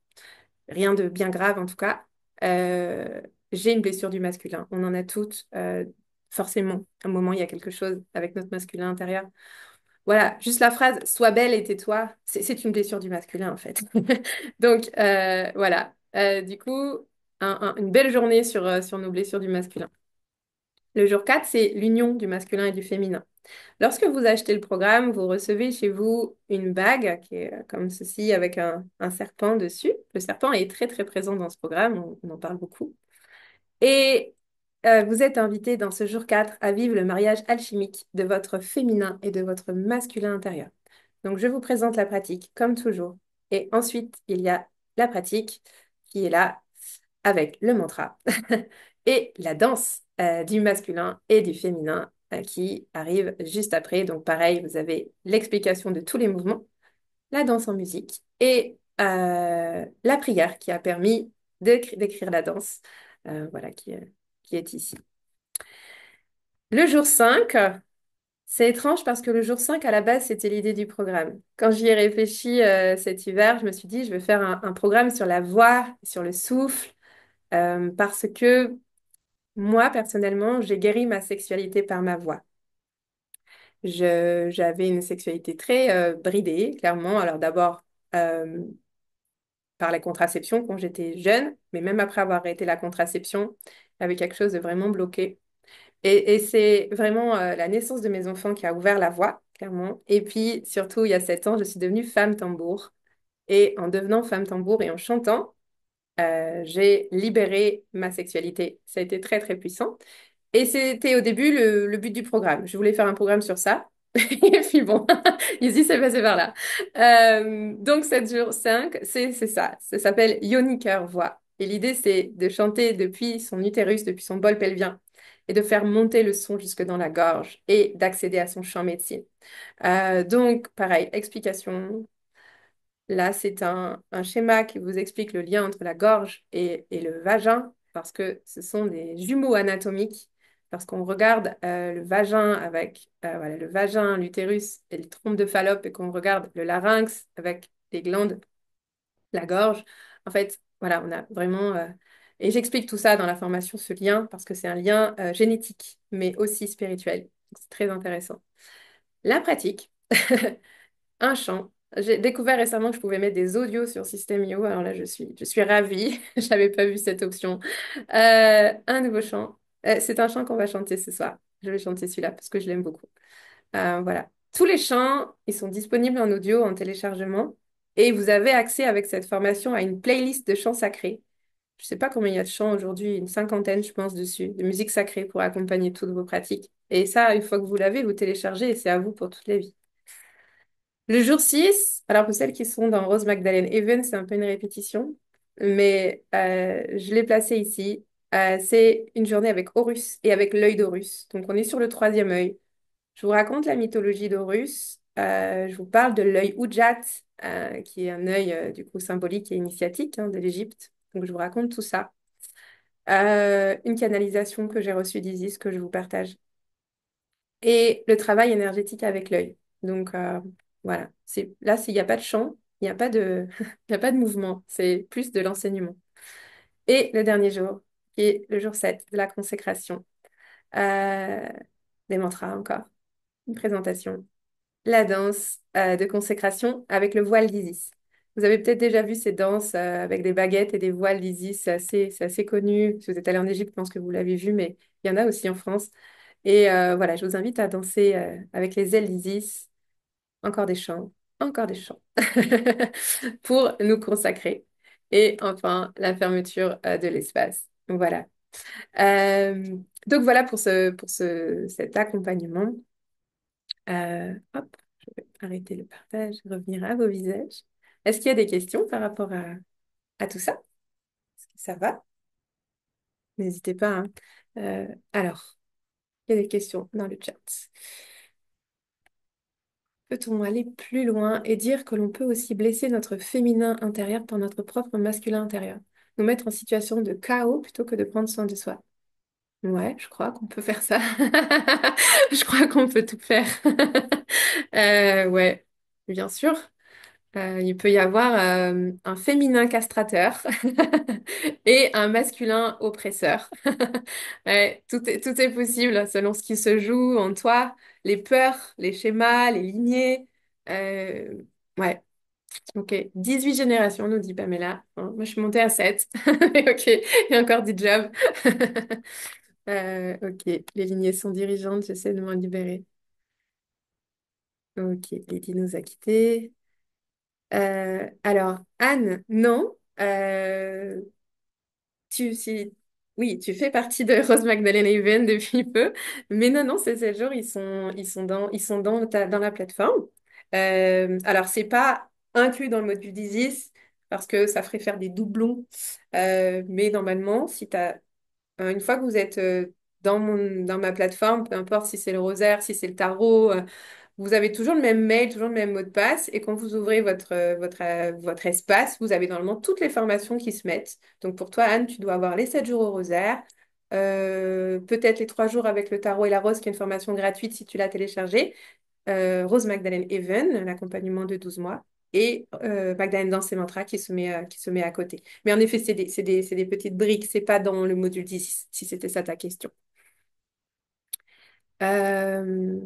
rien de bien grave en tout cas. Euh, j'ai une blessure du masculin. On en a toutes, forcément. À un moment, il y a quelque chose avec notre masculin intérieur. Voilà, juste la phrase «Sois belle et tais-toi», c'est une blessure du masculin en fait. Donc voilà. Du coup, une belle journée sur nos blessures du masculin. Le jour 4, c'est l'union du masculin et du féminin. Lorsque vous achetez le programme, vous recevez chez vous une bague qui est comme ceci avec un serpent dessus. Le serpent est très très présent dans ce programme, on en parle beaucoup. Et vous êtes invité dans ce jour 4 à vivre le mariage alchimique de votre féminin et de votre masculin intérieur. Donc je vous présente la pratique comme toujours. Et ensuite, il y a la pratique qui est là avec le mantra et la danse du masculin et du féminin qui arrive juste après. Donc pareil, vous avez l'explication de tous les mouvements, la danse en musique et la prière qui a permis d'écrire la danse, voilà, qui est ici. Le jour 5, c'est étrange parce que le jour 5 à la base, c'était l'idée du programme. Quand j'y ai réfléchi cet hiver, je me suis dit, je vais faire un programme sur la voix, sur le souffle, parce que moi, personnellement, j'ai guéri ma sexualité par ma voix. J'avais une sexualité très bridée, clairement. Alors d'abord euh, par la contraception quand j'étais jeune, mais même après avoir arrêté la contraception, il y avait quelque chose de vraiment bloqué. Et c'est vraiment la naissance de mes enfants qui a ouvert la voie, clairement. Et puis surtout, il y a 7 ans, je suis devenue femme tambour. Et en devenant femme tambour et en chantant, j'ai libéré ma sexualité. Ça a été très, très puissant. Et c'était au début le but du programme. Je voulais faire un programme sur ça. Et puis bon, Easy s'est passé par là. Donc 7 jours 5, c'est ça. Ça s'appelle Yoni Cœur Voix. Et l'idée, c'est de chanter depuis son utérus, depuis son bol pelvien, et de faire monter le son jusque dans la gorge et d'accéder à son champ médecine. Donc, pareil, explication. Là, c'est un schéma qui vous explique le lien entre la gorge et le vagin, parce que ce sont des jumeaux anatomiques. Lorsqu'on regarde le vagin avec voilà, le vagin, l'utérus et le trompe de Fallope, et qu'on regarde le larynx avec les glandes, la gorge, en fait, voilà, on a vraiment... Et j'explique tout ça dans la formation, ce lien, parce que c'est un lien génétique, mais aussi spirituel. Donc, c'est très intéressant. La pratique. Un chant. J'ai découvert récemment que je pouvais mettre des audios sur System.io. Alors là, je suis ravie. Je n'avais pas vu cette option. Un nouveau chant. C'est un chant qu'on va chanter ce soir. Je vais chanter celui-là parce que je l'aime beaucoup. Voilà. Tous les chants, ils sont disponibles en audio, en téléchargement. Et vous avez accès avec cette formation à une playlist de chants sacrés. Je ne sais pas combien il y a de chants aujourd'hui, une cinquantaine, je pense, dessus, de musique sacrée pour accompagner toutes vos pratiques. Et ça, une fois que vous l'avez, vous téléchargez et c'est à vous pour toute la vie. Le jour 6, alors pour celles qui sont dans Rose Magdalene Even, c'est un peu une répétition, mais je l'ai placé ici. C'est une journée avec Horus et avec l'œil d'Horus. Donc on est sur le troisième œil. Je vous raconte la mythologie d'Horus. Je vous parle de l'œil Ujat, qui est un œil du coup symbolique et initiatique de l'Égypte. Donc je vous raconte tout ça. Une canalisation que j'ai reçue d'Isis que je vous partage et le travail énergétique avec l'œil. Donc voilà, il n'y a pas de chant, il n'y a pas de, il y a pas de mouvement, c'est plus de l'enseignement. Et le dernier jour, qui est le jour 7 de la consécration, euh, des mantras encore, une présentation, la danse de consécration avec le voile d'Isis. Vous avez peut-être déjà vu ces danses avec des baguettes et des voiles d'Isis, c'est assez connu. Si vous êtes allé en Égypte, je pense que vous l'avez vu, mais il y en a aussi en France. Et voilà, je vous invite à danser avec les ailes d'Isis, encore des chants, pour nous consacrer. Et enfin, la fermeture de l'espace. Voilà. Euh, donc voilà cet accompagnement. Hop, je vais arrêter le partage, revenir à vos visages. Est-ce qu'il y a des questions par rapport à tout ça? Est-ce que ça va? N'hésitez pas, hein. Alors, il y a des questions dans le chat. Peut-on aller plus loin et dire que l'on peut aussi blesser notre féminin intérieur par notre propre masculin intérieur? Nous mettre en situation de chaos plutôt que de prendre soin de soi. Ouais, je crois qu'on peut faire ça. Je crois qu'on peut tout faire. Ouais, bien sûr. Il peut y avoir un féminin castrateur et un masculin oppresseur. Ouais, tout est possible selon ce qui se joue en toi, les peurs, les schémas, les lignées. Euh, ouais, ok. 18 générations, nous dit Pamela. Bon, moi, je suis montée à 7. Mais ok, il y a encore du job. Ok, les lignées sont dirigeantes, j'essaie de m'en libérer. Ok, Lydie nous a quittés. Alors, Anne, non. Si, oui, tu fais partie de Rose Magdalene Even depuis peu, mais non, non, ces 7 jours, ils sont dans la plateforme. Alors, c'est pas inclus dans le module d'ISIS parce que ça ferait faire des doublons. Mais normalement, une fois que vous êtes dans ma plateforme, peu importe si c'est le rosaire, si c'est le tarot, vous avez toujours le même mail, toujours le même mot de passe. Et quand vous ouvrez votre espace, vous avez normalement toutes les formations qui se mettent. Donc pour toi, Anne, tu dois avoir les 7 jours au rosaire, peut-être les 3 jours avec le tarot et la rose, qui est une formation gratuite si tu l'as téléchargée, Rose Magdalene Even, l'accompagnement de 12 mois, et Magdalene Danse et Mantra qui se met à côté. Mais en effet, c'est des petites briques, c'est pas dans le module 10, si c'était ça ta question. Euh,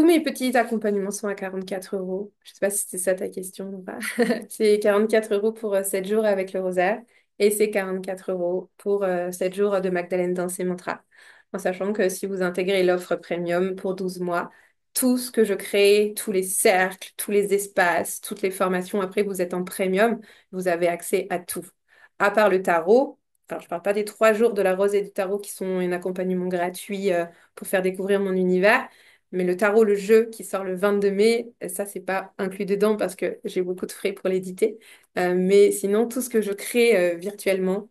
mes petits accompagnements sont à 44 euros. Je sais pas si c'était ça ta question ou pas. C'est 44 euros pour 7 jours avec le rosaire et c'est 44 euros pour 7 jours de Magdalene Danse et Mantra. En sachant que si vous intégrez l'offre premium pour 12 mois, tout ce que je crée, tous les cercles, tous les espaces, toutes les formations, après vous êtes en premium, vous avez accès à tout. À part le tarot, alors je parle pas des 3 jours de la rose et du tarot qui sont un accompagnement gratuit pour faire découvrir mon univers. Mais le tarot, le jeu qui sort le 22 mai, ça, c'est pas inclus dedans parce que j'ai beaucoup de frais pour l'éditer. Mais sinon, tout ce que je crée virtuellement,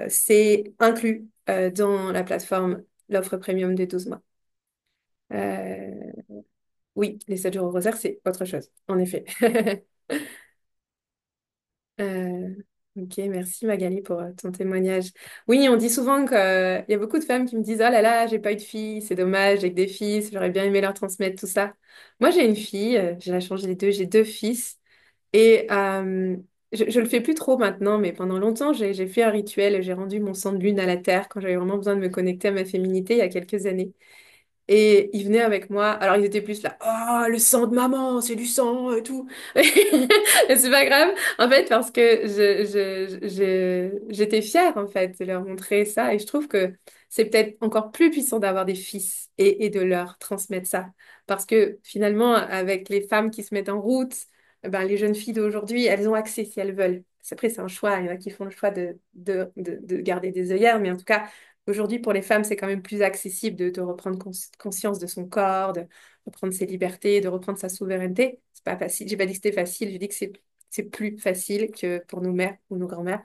c'est inclus dans la plateforme, l'offre premium des 12 mois. Euh, oui, les 7 jours au rosaire, c'est autre chose, en effet. Euh, ok, merci Magali pour ton témoignage. Oui, on dit souvent qu'il y a beaucoup de femmes qui me disent, oh là là, j'ai pas eu de fille, c'est dommage, j'ai que des fils, j'aurais bien aimé leur transmettre tout ça. Moi, j'ai une fille, j'ai la chance, j'ai deux fils. Et je le fais plus trop maintenant, mais pendant longtemps, j'ai fait un rituel, j'ai rendu mon sang de lune à la terre quand j'avais vraiment besoin de me connecter à ma féminité il y a quelques années. Et ils venaient avec moi. Alors, ils étaient plus là. Oh, le sang de maman, c'est du sang et tout. Et c'est pas grave. En fait, parce que j'étais fière, en fait, de leur montrer ça. Et je trouve que c'est peut-être encore plus puissant d'avoir des fils et de leur transmettre ça. Parce que finalement, avec les femmes qui se mettent en route, ben, les jeunes filles d'aujourd'hui, elles ont accès si elles veulent. Après, c'est un choix. Il y en a qui font le choix de garder des œillères. Mais en tout cas, aujourd'hui, pour les femmes, c'est quand même plus accessible de reprendre conscience de son corps, de reprendre ses libertés, de reprendre sa souveraineté. C'est pas facile. J'ai pas dit que c'était facile, j'ai dit que c'est plus facile que pour nos mères ou nos grands-mères.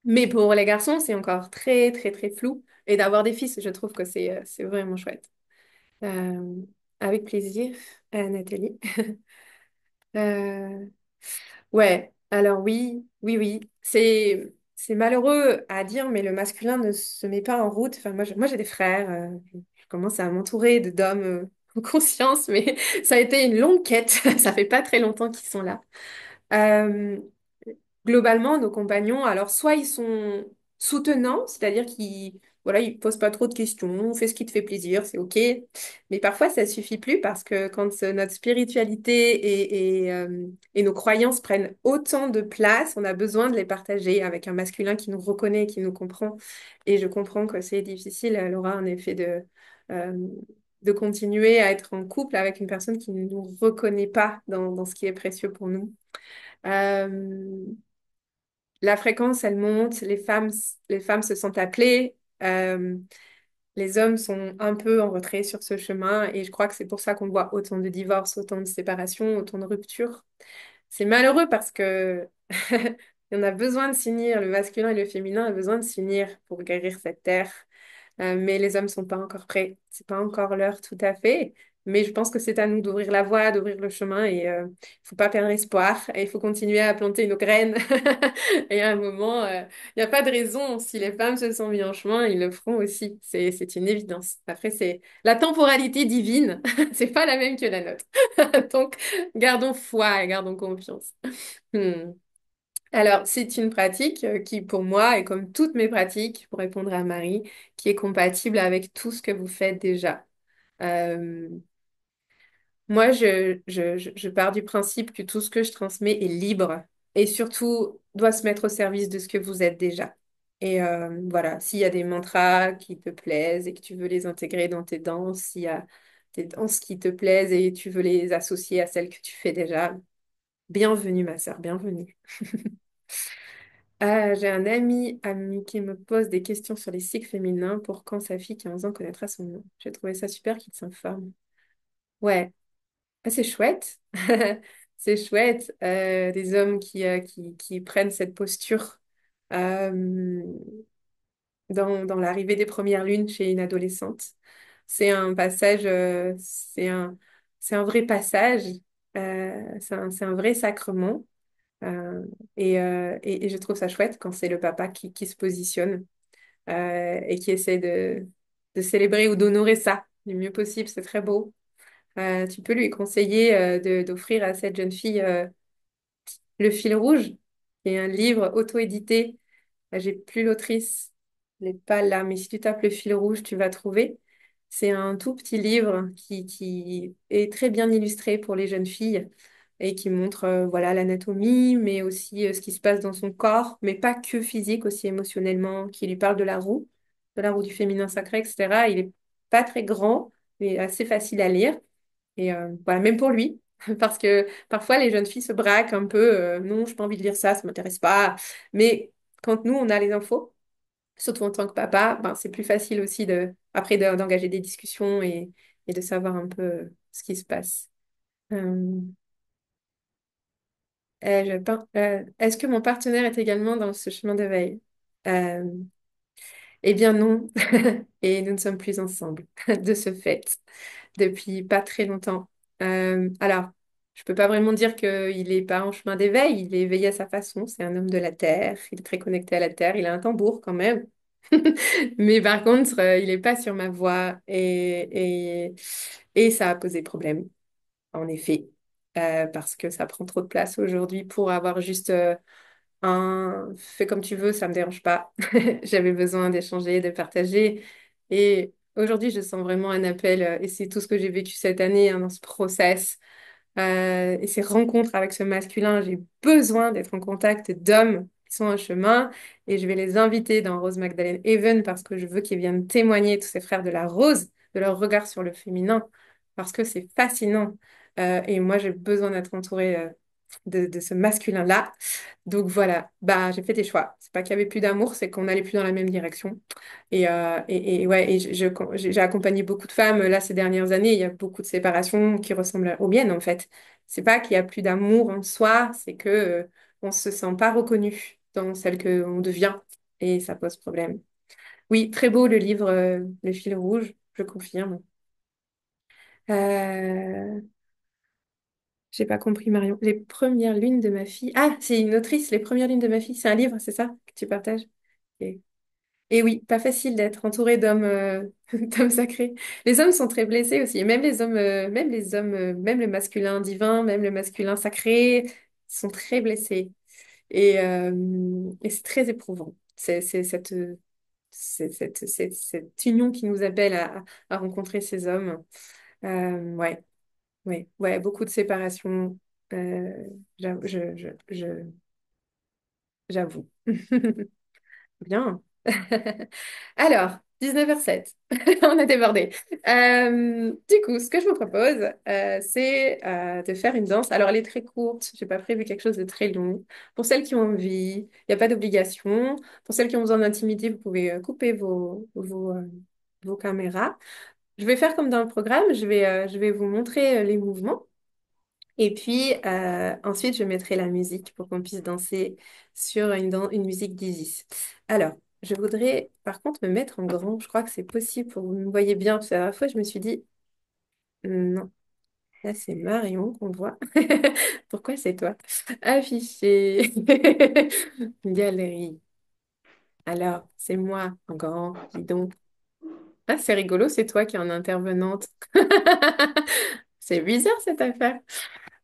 Mais pour les garçons, c'est encore très, très, très flou. Et d'avoir des fils, je trouve que c'est vraiment chouette. Euh, avec plaisir, Nathalie. Euh, Ouais, alors oui, oui, oui. C'est malheureux à dire, mais le masculin ne se met pas en route. Enfin, moi j'ai des frères. Je commence à m'entourer de d'hommes en conscience, mais ça a été une longue quête. Ça fait pas très longtemps qu'ils sont là. Euh, Globalement, nos compagnons, alors soit ils sont soutenants, c'est-à-dire qu'ils voilà, ils posent pas trop de questions, fais ce qui te fait plaisir, c'est OK. Mais parfois, ça suffit plus parce que quand notre spiritualité et nos croyances prennent autant de place, on a besoin de les partager avec un masculin qui nous reconnaît, qui nous comprend. Et je comprends que c'est difficile, Laura, en effet, euh, de continuer à être en couple avec une personne qui ne nous reconnaît pas dans ce qui est précieux pour nous. Euh, la fréquence, elle monte, les femmes se sentent appelées, les hommes sont un peu en retrait sur ce chemin et je crois que c'est pour ça qu'on voit autant de divorces, autant de séparations, autant de ruptures. C'est malheureux parce que on a besoin de s'unir, le masculin et le féminin a besoin de s'unir pour guérir cette terre. Mais les hommes sont pas encore prêts. C'est pas encore l'heure tout à fait. Mais je pense que c'est à nous d'ouvrir la voie, d'ouvrir le chemin et il faut pas perdre espoir et il faut continuer à planter nos graines. Et à un moment, il n'y a pas de raison. Si les femmes se sont mis en chemin, ils le feront aussi. C'est une évidence. Après, c'est la temporalité divine. C'est pas la même que la nôtre. Donc, gardons foi et gardons confiance. Hmm. Alors, c'est une pratique qui, pour moi, est comme toutes mes pratiques, pour répondre à Marie, qui est compatible avec tout ce que vous faites déjà. Euh, Moi, je pars du principe que tout ce que je transmets est libre et surtout doit se mettre au service de ce que vous êtes déjà. Et voilà, s'il y a des mantras qui te plaisent et que tu veux les intégrer dans tes danses, s'il y a des danses qui te plaisent et tu veux les associer à celles que tu fais déjà, bienvenue, ma sœur, bienvenue. J'ai un ami qui me pose des questions sur les cycles féminins pour quand sa fille qui a 11 ans connaîtra son nom. J'ai trouvé ça super qu'il s'informe. Ouais, ah, c'est chouette. C'est chouette. Des hommes qui prennent cette posture euh, dans l'arrivée des premières lunes chez une adolescente. C'est un passage, c'est un vrai passage. C'est un vrai sacrement. Euh, et je trouve ça chouette quand c'est le papa qui se positionne et qui essaie de célébrer ou d'honorer ça du mieux possible. C'est très beau. Tu peux lui conseiller d'offrir à cette jeune fille Le Fil Rouge, qui est un livre auto-édité. J'ai plus l'autrice, elle n'est pas là, mais si tu tapes Le Fil Rouge, tu vas trouver. C'est un tout petit livre qui est très bien illustré pour les jeunes filles et qui montre voilà l'anatomie, mais aussi ce qui se passe dans son corps, mais pas que physique, aussi émotionnellement, qui lui parle de la roue du féminin sacré, etc. Il est pas très grand, mais assez facile à lire. Et voilà, même pour lui, parce que parfois les jeunes filles se braquent un peu, non, je n'ai pas envie de lire ça, ça m'intéresse pas. Mais quand nous, on a les infos, surtout en tant que papa, ben, c'est plus facile aussi d'engager des discussions et de savoir un peu ce qui se passe. Euh, est-ce que mon partenaire est également dans ce chemin d'éveil? Euh, eh bien non, et nous ne sommes plus ensemble de ce fait depuis pas très longtemps. Alors, je peux pas vraiment dire qu'il est pas en chemin d'éveil, il est éveillé à sa façon, c'est un homme de la terre, il est très connecté à la terre, il a un tambour quand même. Mais par contre, il est pas sur ma voie et ça a posé problème, en effet, parce que ça prend trop de place aujourd'hui pour avoir juste un fais comme tu veux, ça me dérange pas. J'avais besoin d'échanger, de partager. Et aujourd'hui, je sens vraiment un appel, et c'est tout ce que j'ai vécu cette année hein, dans ce process et ces rencontres avec ce masculin. J'ai besoin d'être en contact d'hommes qui sont en chemin et je vais les inviter dans Rose Magdalene Even parce que je veux qu'ils viennent témoigner, tous ces frères de la rose, de leur regard sur le féminin parce que c'est fascinant. Et moi, j'ai besoin d'être entourée de ce masculin-là. Donc voilà, bah j'ai fait des choix. C'est pas qu'il y avait plus d'amour, c'est qu'on n'allait plus dans la même direction. Et ouais, j'ai accompagné beaucoup de femmes là ces dernières années. Il y a beaucoup de séparations qui ressemblent aux miennes en fait. C'est pas qu'il y a plus d'amour en soi, c'est que on se sent pas reconnu dans celle que on devient et ça pose problème. Oui, très beau le livre Le fil rouge, je confirme. Euh, j'ai pas compris Marion. Les premières lunes de ma fille. Ah, c'est une autrice. Les premières lunes de ma fille, c'est un livre, c'est ça que tu partages? Ok. Et oui, pas facile d'être entouré d'hommes d'hommes sacrés. Les hommes sont très blessés aussi. Et même le masculin divin, même le masculin sacré, sont très blessés. Et c'est très éprouvant. C'est cette union qui nous appelle à rencontrer ces hommes. Ouais, ouais, ouais, beaucoup de séparations. Euh, j'avoue. Bien. Alors, 19h07. On a débordé. Du coup, ce que je vous propose, c'est de faire une danse. Alors, elle est très courte. J'ai pas prévu quelque chose de très long. Pour celles qui ont envie, il n'y a pas d'obligation. Pour celles qui ont besoin d'intimité, vous pouvez couper vos caméras. Je vais faire comme dans le programme. Je vais vous montrer les mouvements. Et puis, ensuite, je mettrai la musique pour qu'on puisse danser sur une musique d'Isis. Alors, je voudrais par contre me mettre en grand. Je crois que c'est possible pour que vous me voyez bien. Parce que la dernière fois, je me suis dit, non, là, c'est Marion qu'on voit. Pourquoi c'est toi? Affiché. Galerie. Alors, c'est moi en grand, dis donc. Ah, c'est rigolo, c'est toi qui es en intervenante. C'est bizarre cette affaire.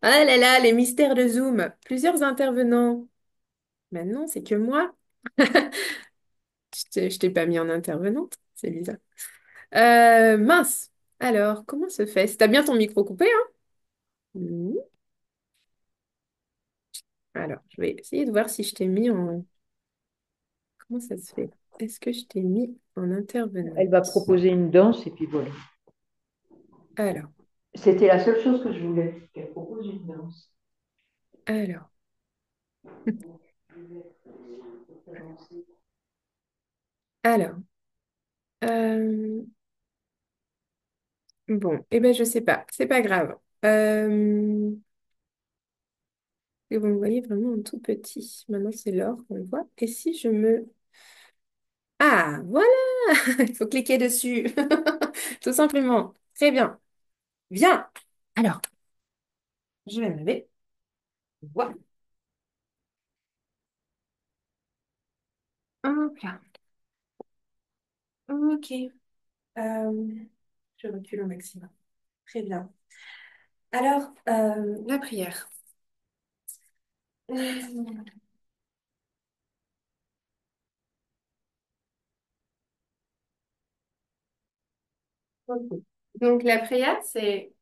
Ah là là, les mystères de Zoom. Plusieurs intervenants. Maintenant, c'est que moi. Je t'ai pas mis en intervenante. C'est bizarre. Mince. Alors, comment se fait? T'as bien ton micro coupé, hein? Mhm. Alors, je vais essayer de voir si je t'ai mis en... Comment ça se fait? Est-ce que je t'ai mis en Elle va intervenante? proposer une danse et puis voilà. Alors, C'était la seule chose que je voulais, qu'elle propose une danse. alors, alors. euh, Bon, eh ben, je sais pas. C'est pas grave. Et vous me voyez vraiment en tout petit. Maintenant, c'est l'or qu'on voit. Et si je me... Ah, voilà! Il faut cliquer dessus. Tout simplement. Très bien. Bien. Alors, je vais me lever. Voilà. Hop là. Ok. Je recule au maximum. Très bien. Alors, la prière. Ok. Donc la prière, c'est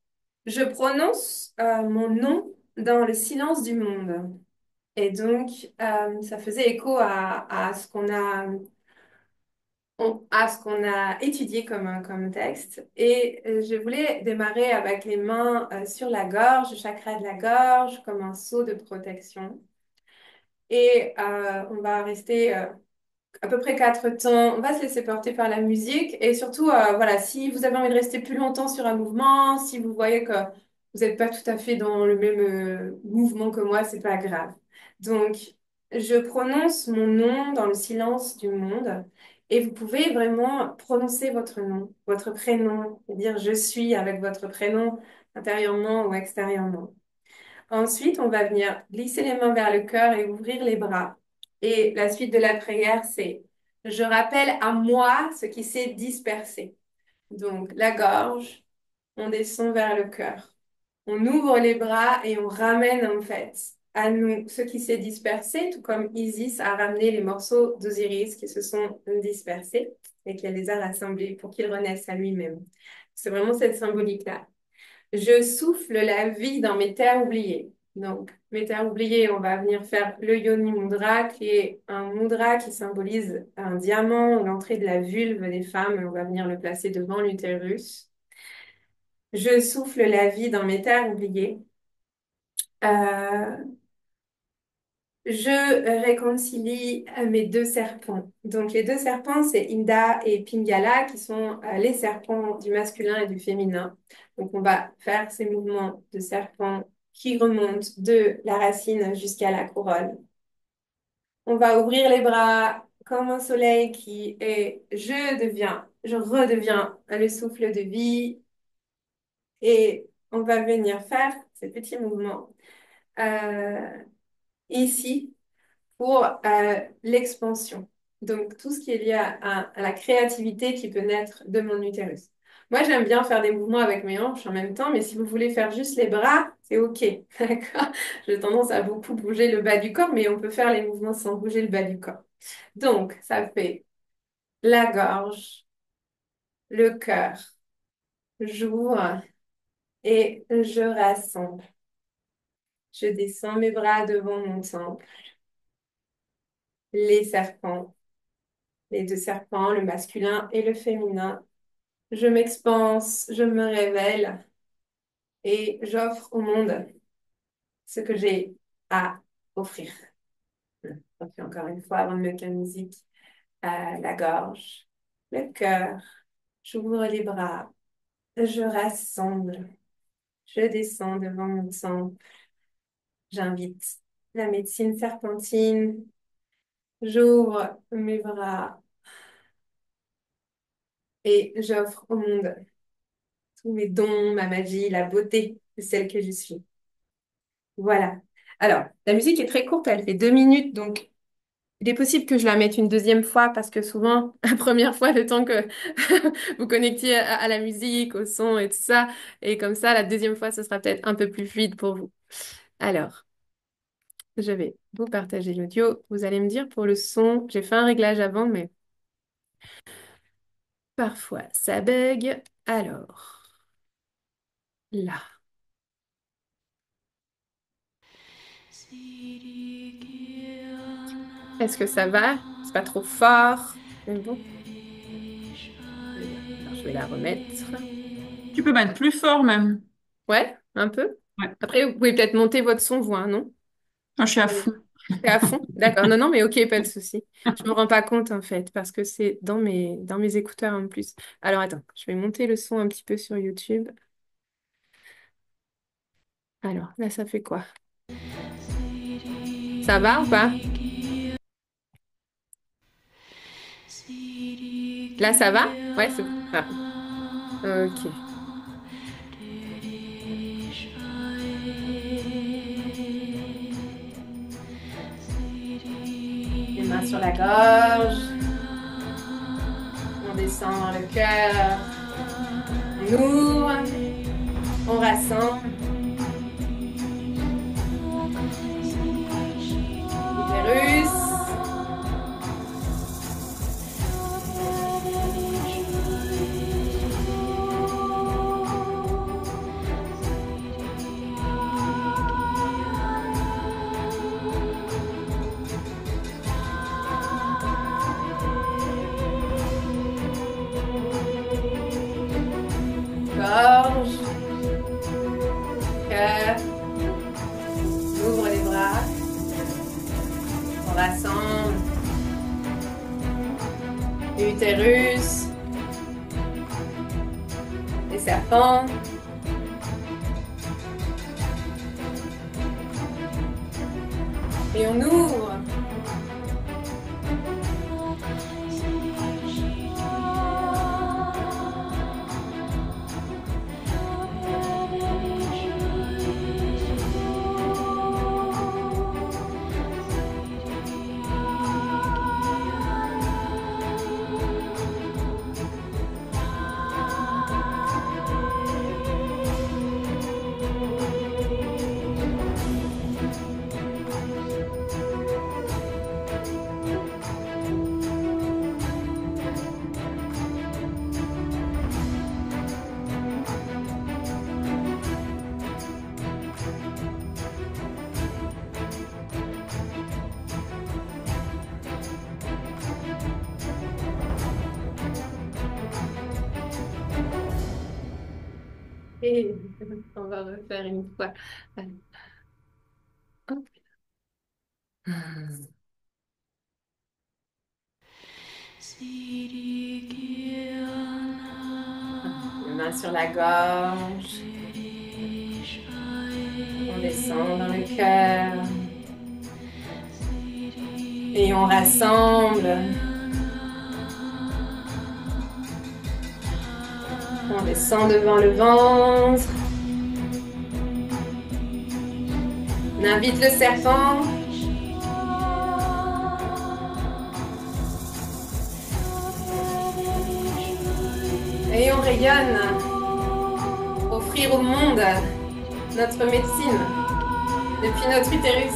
je prononce mon nom dans le silence du monde. Et donc ça faisait écho à ce qu'on a à ce qu'on a étudié comme texte. Et je voulais démarrer avec les mains sur la gorge, le chakra de la gorge, comme un sceau de protection. Et on va rester à peu près 4 temps. On va se laisser porter par la musique. Et surtout, voilà, si vous avez envie de rester plus longtemps sur un mouvement, si vous voyez que vous n'êtes pas tout à fait dans le même mouvement que moi, c'est pas grave. Donc, je prononce mon nom dans le silence du monde. Et vous pouvez vraiment prononcer votre nom, votre prénom, et dire je suis avec votre prénom intérieurement ou extérieurement. Ensuite, on va venir glisser les mains vers le cœur et ouvrir les bras. Et la suite de la prière, c'est je rappelle à moi ce qui s'est dispersé. Donc, la gorge, on descend vers le cœur. On ouvre les bras et on ramène en fait à nous ce qui s'est dispersé, tout comme Isis a ramené les morceaux d'Osiris qui se sont dispersés et qu'elle les a rassemblés pour qu'ils renaissent à lui-même. C'est vraiment cette symbolique-là. Je souffle la vie dans mes terres oubliées. Donc, mes terres oubliées, on va venir faire le Yoni Mudra, qui est un mudra qui symbolise un diamant, l'entrée de la vulve des femmes. On va venir le placer devant l'utérus. Je souffle la vie dans mes terres oubliées. Euh, je réconcilie mes deux serpents. Donc, les deux serpents, c'est Inda et Pingala, qui sont les serpents du masculin et du féminin. Donc, on va faire ces mouvements de serpent qui remontent de la racine jusqu'à la couronne. On va ouvrir les bras comme un soleil qui est je redeviens le souffle de vie et on va venir faire ces petits mouvements euh, ici pour l'expansion. Donc, tout ce qui est lié à la créativité qui peut naître de mon utérus. Moi, j'aime bien faire des mouvements avec mes hanches en même temps, mais si vous voulez faire juste les bras, c'est OK. D'accord? J'ai tendance à beaucoup bouger le bas du corps, mais on peut faire les mouvements sans bouger le bas du corps. Donc, ça fait la gorge, le cœur, j'ouvre et je rassemble. Je descends mes bras devant mon temple, les serpents, les deux serpents, le masculin et le féminin. Je m'expanse, je me révèle et j'offre au monde ce que j'ai à offrir. Donc, encore une fois, avant de mettre la musique, la gorge, le cœur, j'ouvre les bras, je rassemble, je descends devant mon temple, j'invite la médecine serpentine, j'ouvre mes bras et j'offre au monde tous mes dons, ma magie, la beauté de celle que je suis. Voilà. Alors, la musique est très courte, elle fait 2 minutes, donc il est possible que je la mette une deuxième fois parce que souvent, la première fois, le temps que vous connectiez à la musique, au son et tout ça, et comme ça, la deuxième fois, ce sera peut-être un peu plus fluide pour vous. Alors, je vais vous partager l'audio. Vous allez me dire pour le son, j'ai fait un réglage avant, mais parfois ça bug. Alors, là, est-ce que ça va? C'est pas trop fort? C'est bon? Très bien. Alors, je vais la remettre. Tu peux mettre plus fort même. Ouais, un peu. Ouais. Après, vous pouvez peut-être monter votre son, vous, hein, non? Ah, je suis à fond. T'es à fond? D'accord. Non, non, mais ok, pas de souci. Je me rends pas compte, en fait, parce que c'est dans mes écouteurs en plus. Alors, attends, je vais monter le son un petit peu sur YouTube. Alors, là, ça fait quoi? Ça va ou pas? Là, ça va? Ouais, c'est bon. Ah, ok. Les mains sur la gorge. On descend dans le cœur. On ouvre. On rassemble. Utérus. utérus, les serpents. Et on ouvre. Et on va refaire une fois. Allez. Hop. Les mains sur la gorge. On descend dans le cœur. Et on rassemble. On descend devant le ventre. On invite le serpent. Et on rayonne. Offrir au monde notre médecine depuis notre utérus.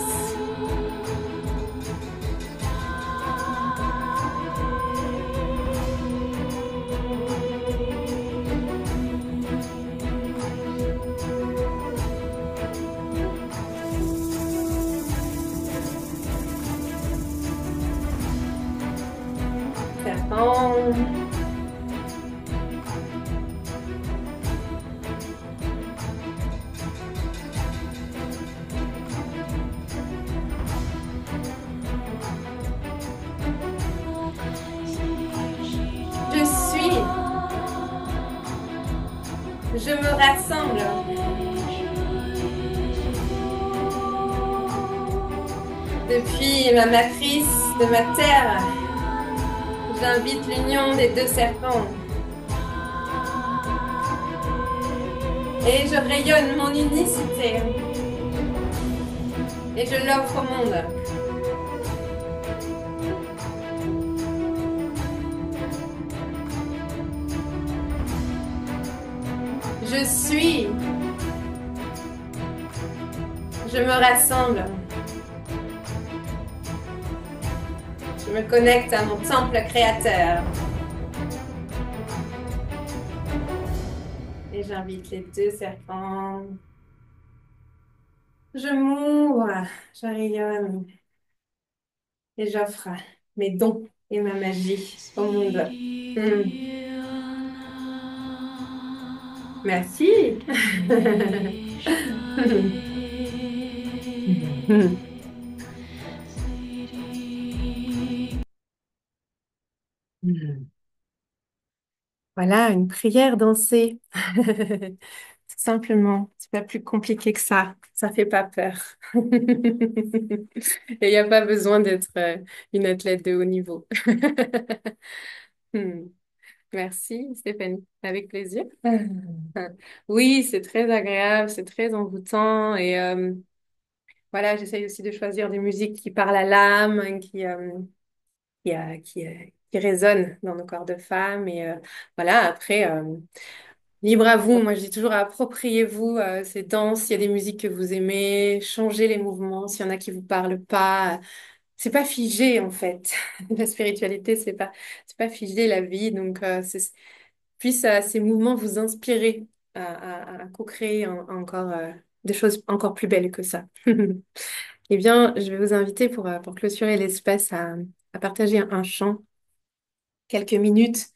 Serpent. Je suis. Je me rassemble. Depuis ma matrice de ma terre, j'invite l'union des deux serpents. Et je rayonne mon unicité. Et je l'offre au monde. Je suis. Je me rassemble. Je me connecte à mon temple créateur. Et j'invite les deux serpents. Je m'ouvre, je rayonne. Et j'offre mes dons et ma magie au monde. Merci. Voilà, une prière dansée. Tout simplement, c'est pas plus compliqué que ça fait pas peur. Et il n'y a pas besoin d'être une athlète de haut niveau. Hmm. Merci Stéphanie, avec plaisir. Oui, c'est très agréable, c'est très envoûtant et voilà, j'essaye aussi de choisir des musiques qui parlent à l'âme, hein, qui résonnent dans nos corps de femmes et voilà, après. Libre à vous, moi je dis toujours appropriez-vous ces danses, s'il y a des musiques que vous aimez, changez les mouvements, s'il y en a qui vous parlent pas, c'est pas figé en fait. La spiritualité, c'est pas figé la vie, donc puisse ces mouvements vous inspirer à co-créer encore des choses encore plus belles que ça. Eh bien, je vais vous inviter pour clôturer l'espace à partager un chant, quelques minutes.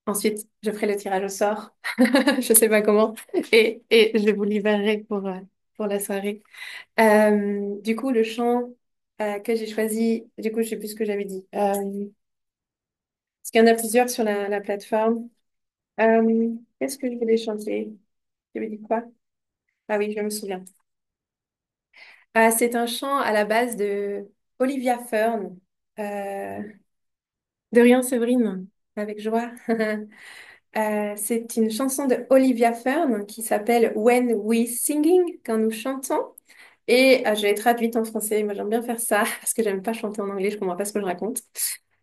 Ensuite, je ferai le tirage au sort. Je sais pas comment. Et je vous libérerai pour la soirée. Du coup, le chant que j'ai choisi, du coup, je sais plus ce que j'avais dit. Il y en a plusieurs sur la plateforme. Qu'est-ce que je voulais chanter? Je me dis quoi? Ah oui, je me souviens. C'est un chant à la base de Olivia Fern, euh, de Rien Séverine, avec joie. C'est une chanson de Olivia Fern qui s'appelle When We Singing, quand nous chantons. Et je l'ai traduite en français. Moi, j'aime bien faire ça parce que j'aime pas chanter en anglais, je comprends pas ce que je raconte.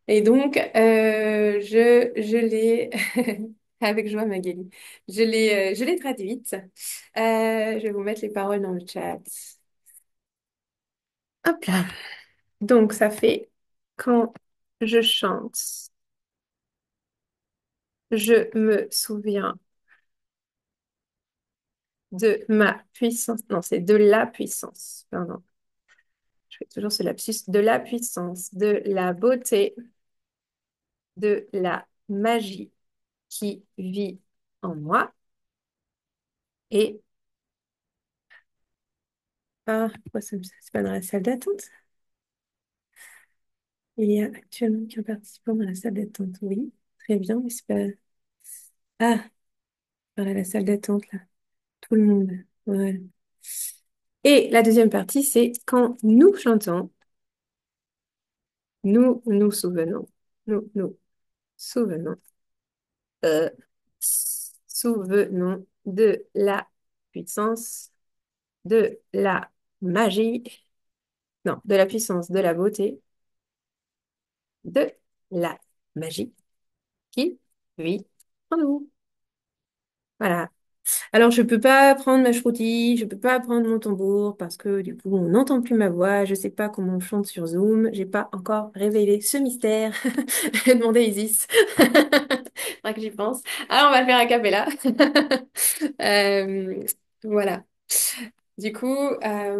Et donc, je l'ai, avec joie, Magali, je l'ai traduite. Je vais vous mettre les paroles dans le chat. Hop là. Donc, ça fait quand je chante, je me souviens de ma puissance. Non, c'est de la puissance. Pardon. Je fais toujours ce lapsus. De la puissance, de la beauté, de la magie qui vit en moi. Et, pourquoi c'est pas dans la salle d'attente? Il y a actuellement qu'un participant dans la salle d'attente. Oui, très bien, mais c'est pas. Ah, voilà la salle d'attente, là. Tout le monde. Voilà. Et la deuxième partie, c'est quand nous chantons, nous nous souvenons. Nous souvenons. euh, Souvenons de la puissance, de la magie, non, de la puissance, de la beauté, de la magie qui vit en nous. Voilà. Alors, je peux pas prendre ma shruti, je peux pas prendre mon tambour parce que du coup, on n'entend plus ma voix. Je sais pas comment on chante sur Zoom. J'ai pas encore révélé ce mystère. J'ai demandé à Isis. Faudra que j'y pense. Alors, on va le faire a cappella. Euh, voilà. Du coup,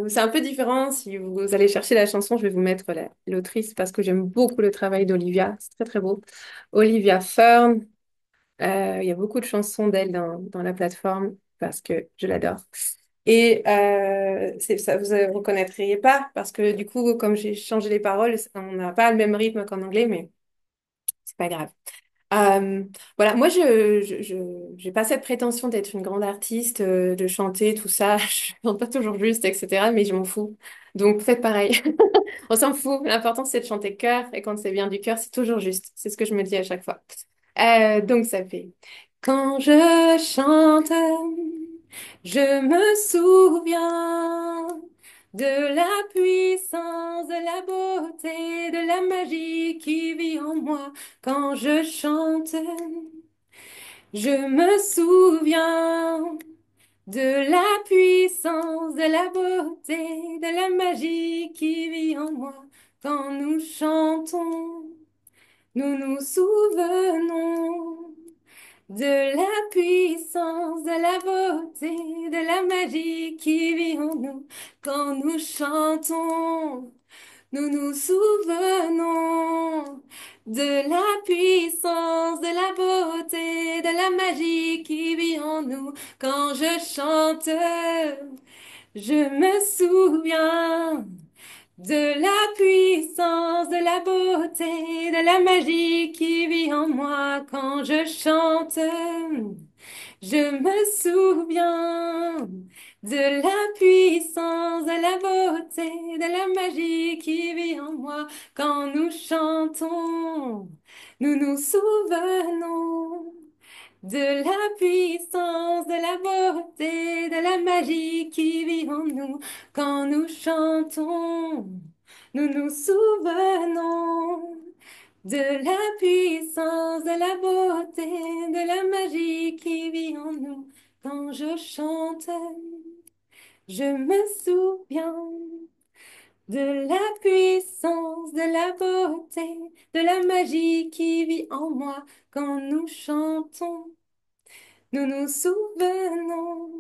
c'est un peu différent. Si vous allez chercher la chanson, je vais vous mettre l'autrice parce que j'aime beaucoup le travail d'Olivia. C'est très, très beau. Olivia Fern. Il y a beaucoup de chansons d'elle dans la plateforme parce que je l'adore. Et ça, vous ne reconnaîtriez pas parce que du coup, comme j'ai changé les paroles, on n'a pas le même rythme qu'en anglais, mais c'est pas grave. Euh, voilà, moi, j'ai pas cette prétention d'être une grande artiste, de chanter, tout ça. Je chante pas toujours juste, etc., mais je m'en fous. Donc, faites pareil. On s'en fout. L'important, c'est de chanter cœur. Et quand c'est bien du cœur, c'est toujours juste. C'est ce que je me dis à chaque fois. Donc, ça fait. Quand je chante, je me souviens de la puissance, de la beauté, de la magie qui vit en moi. Quand je chante, je me souviens de la puissance, de la beauté, de la magie qui vit en moi. Quand nous chantons, nous nous souvenons de la puissance, de la beauté, de la magie qui vit en nous. Quand nous chantons, nous nous souvenons de la puissance, de la beauté, de la magie qui vit en nous. Quand je chante, je me souviens de la puissance, de la beauté, de la magie qui vit en moi. Quand je chante, je me souviens de la puissance, de la beauté, de la magie qui vit en moi. Quand nous chantons, nous nous souvenons de la puissance, de la beauté, de la magie qui vit en nous. Quand nous chantons, nous nous souvenons de la puissance, de la beauté, de la magie qui vit en nous. Quand je chante, je me souviens de la puissance, de la beauté, de la magie qui vit en moi. Quand nous chantons, nous nous souvenons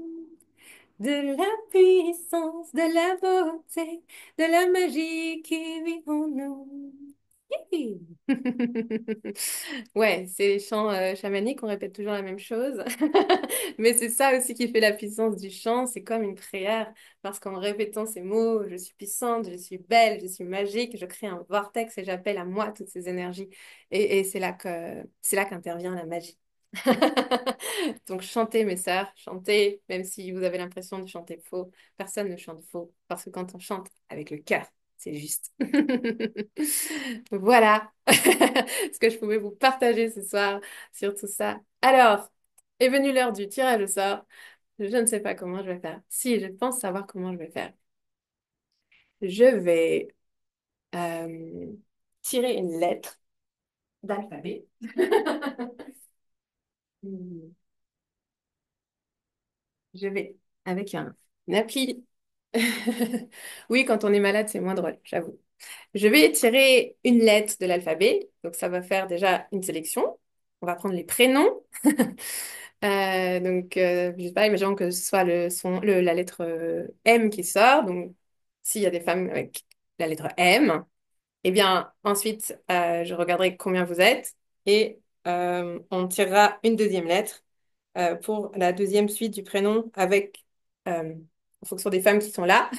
de la puissance, de la beauté, de la magie qui vit en nous. Ouais, c'est les chants chamaniques, on répète toujours la même chose. Mais c'est ça aussi qui fait la puissance du chant, c'est comme une prière, parce qu'en répétant ces mots, je suis puissante, je suis belle, je suis magique, je crée un vortex et j'appelle à moi toutes ces énergies. Et c'est là qu'intervient la magie. Donc chantez mes sœurs, chantez, même si vous avez l'impression de chanter faux, personne ne chante faux, parce que quand on chante avec le cœur, c'est juste. Voilà ce que je pouvais vous partager ce soir sur tout ça. Alors, est venue l'heure du tirage au sort. Je ne sais pas comment je vais faire. Si, je pense savoir comment je vais faire. Je vais euh, tirer une lettre d'alphabet. Je vais avec une appli. Oui, quand on est malade, c'est moins drôle, j'avoue. Je vais tirer une lettre de l'alphabet. Donc, ça va faire déjà une sélection. On va prendre les prénoms. Je sais pas, imaginons que ce soit la lettre M qui sort. Donc, s'il y a des femmes avec la lettre M, eh bien, ensuite, je regarderai combien vous êtes et on tirera une deuxième lettre pour la deuxième suite du prénom avec, en fonction des femmes qui sont là,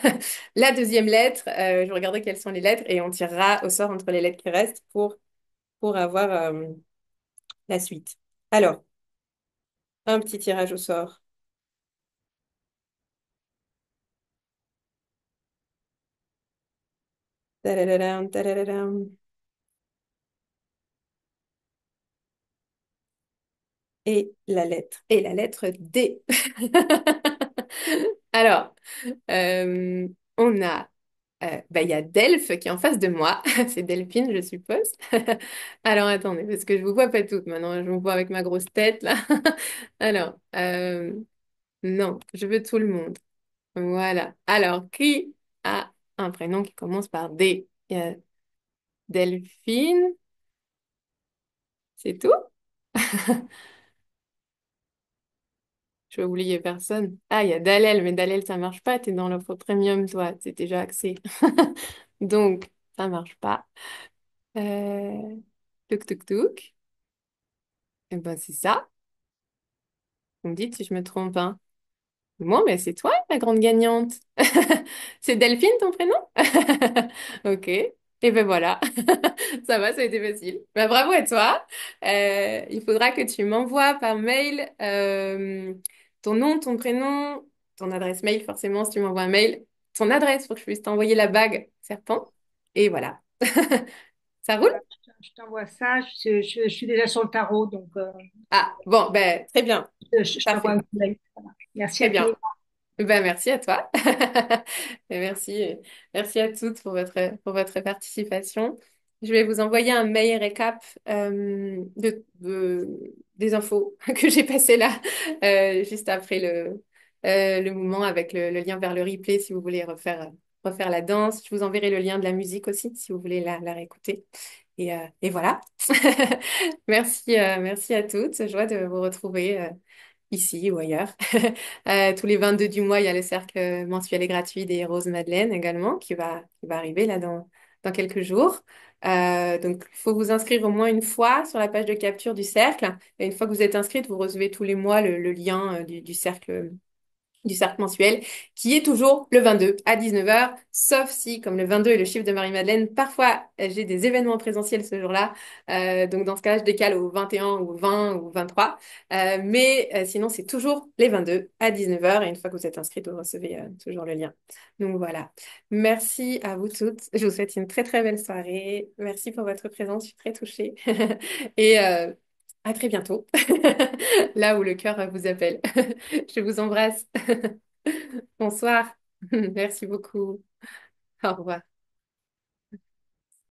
la deuxième lettre. Je regarderai quelles sont les lettres et on tirera au sort entre les lettres qui restent pour avoir la suite. Alors, un petit tirage au sort. Tadadadam, tadadadam. Et la lettre D. Alors, euh, on a, il y a Delphes qui est en face de moi. C'est Delphine, je suppose. Alors, attendez, parce que je vous vois pas toutes maintenant. Je vous vois avec ma grosse tête là. Alors, non, je veux tout le monde. Voilà. Alors, qui a un prénom qui commence par D? Il y a Delphine, c'est tout? Je vais oublier personne. Ah, il y a Dalel, mais Dalel, ça marche pas. T'es dans l'offre premium, toi. C'est déjà accès. Donc, ça marche pas. Euh... Tuk tuk tuk. Eh ben, c'est ça. Vous me dites si je me trompe, hein. Bon, mais c'est toi, la grande gagnante. C'est Delphine, ton prénom? Ok. Et ben voilà. Ça va, ça a été facile. Ben, bravo à toi. Il faudra que tu m'envoies par mail ton nom, ton prénom, ton adresse mail, forcément, si tu m'envoies un mail, ton adresse pour que je puisse t'envoyer la bague serpent. Et voilà. Ça roule? Voilà, je t'envoie ça. Je suis déjà sur le tarot, donc Ah, bon, ben, très bien. je t'envoie un Parfait. coup d'œil. Voilà. Merci Très à bien. Clément. Ben, merci à toi. Et merci à toutes pour votre participation. Je vais vous envoyer un mail récap des infos que j'ai passées là, juste après le moment avec le lien vers le replay si vous voulez refaire la danse. Je vous enverrai le lien de la musique aussi si vous voulez la réécouter. Et voilà. Merci à toutes. Joie de vous retrouver ici ou ailleurs. Tous les 22 du mois, il y a le cercle mensuel et gratuit des Roses Madeleine également qui va arriver là dans quelques jours. Donc, il faut vous inscrire au moins une fois sur la page de capture du cercle. Et une fois que vous êtes inscrite, vous recevez tous les mois le lien du cercle mensuel, qui est toujours le 22 à 19h, sauf si, comme le 22 est le chiffre de Marie-Madeleine, parfois j'ai des événements présentiels ce jour-là. Donc dans ce cas, je décale au 21 ou 20 ou 23. Sinon, c'est toujours les 22 à 19h. Et une fois que vous êtes inscrite, vous recevez toujours le lien. Donc voilà. Merci à vous toutes. Je vous souhaite une très très belle soirée. Merci pour votre présence. Je suis très touchée. Et à très bientôt, là où le cœur vous appelle. Je vous embrasse. Bonsoir. Merci beaucoup. Au revoir.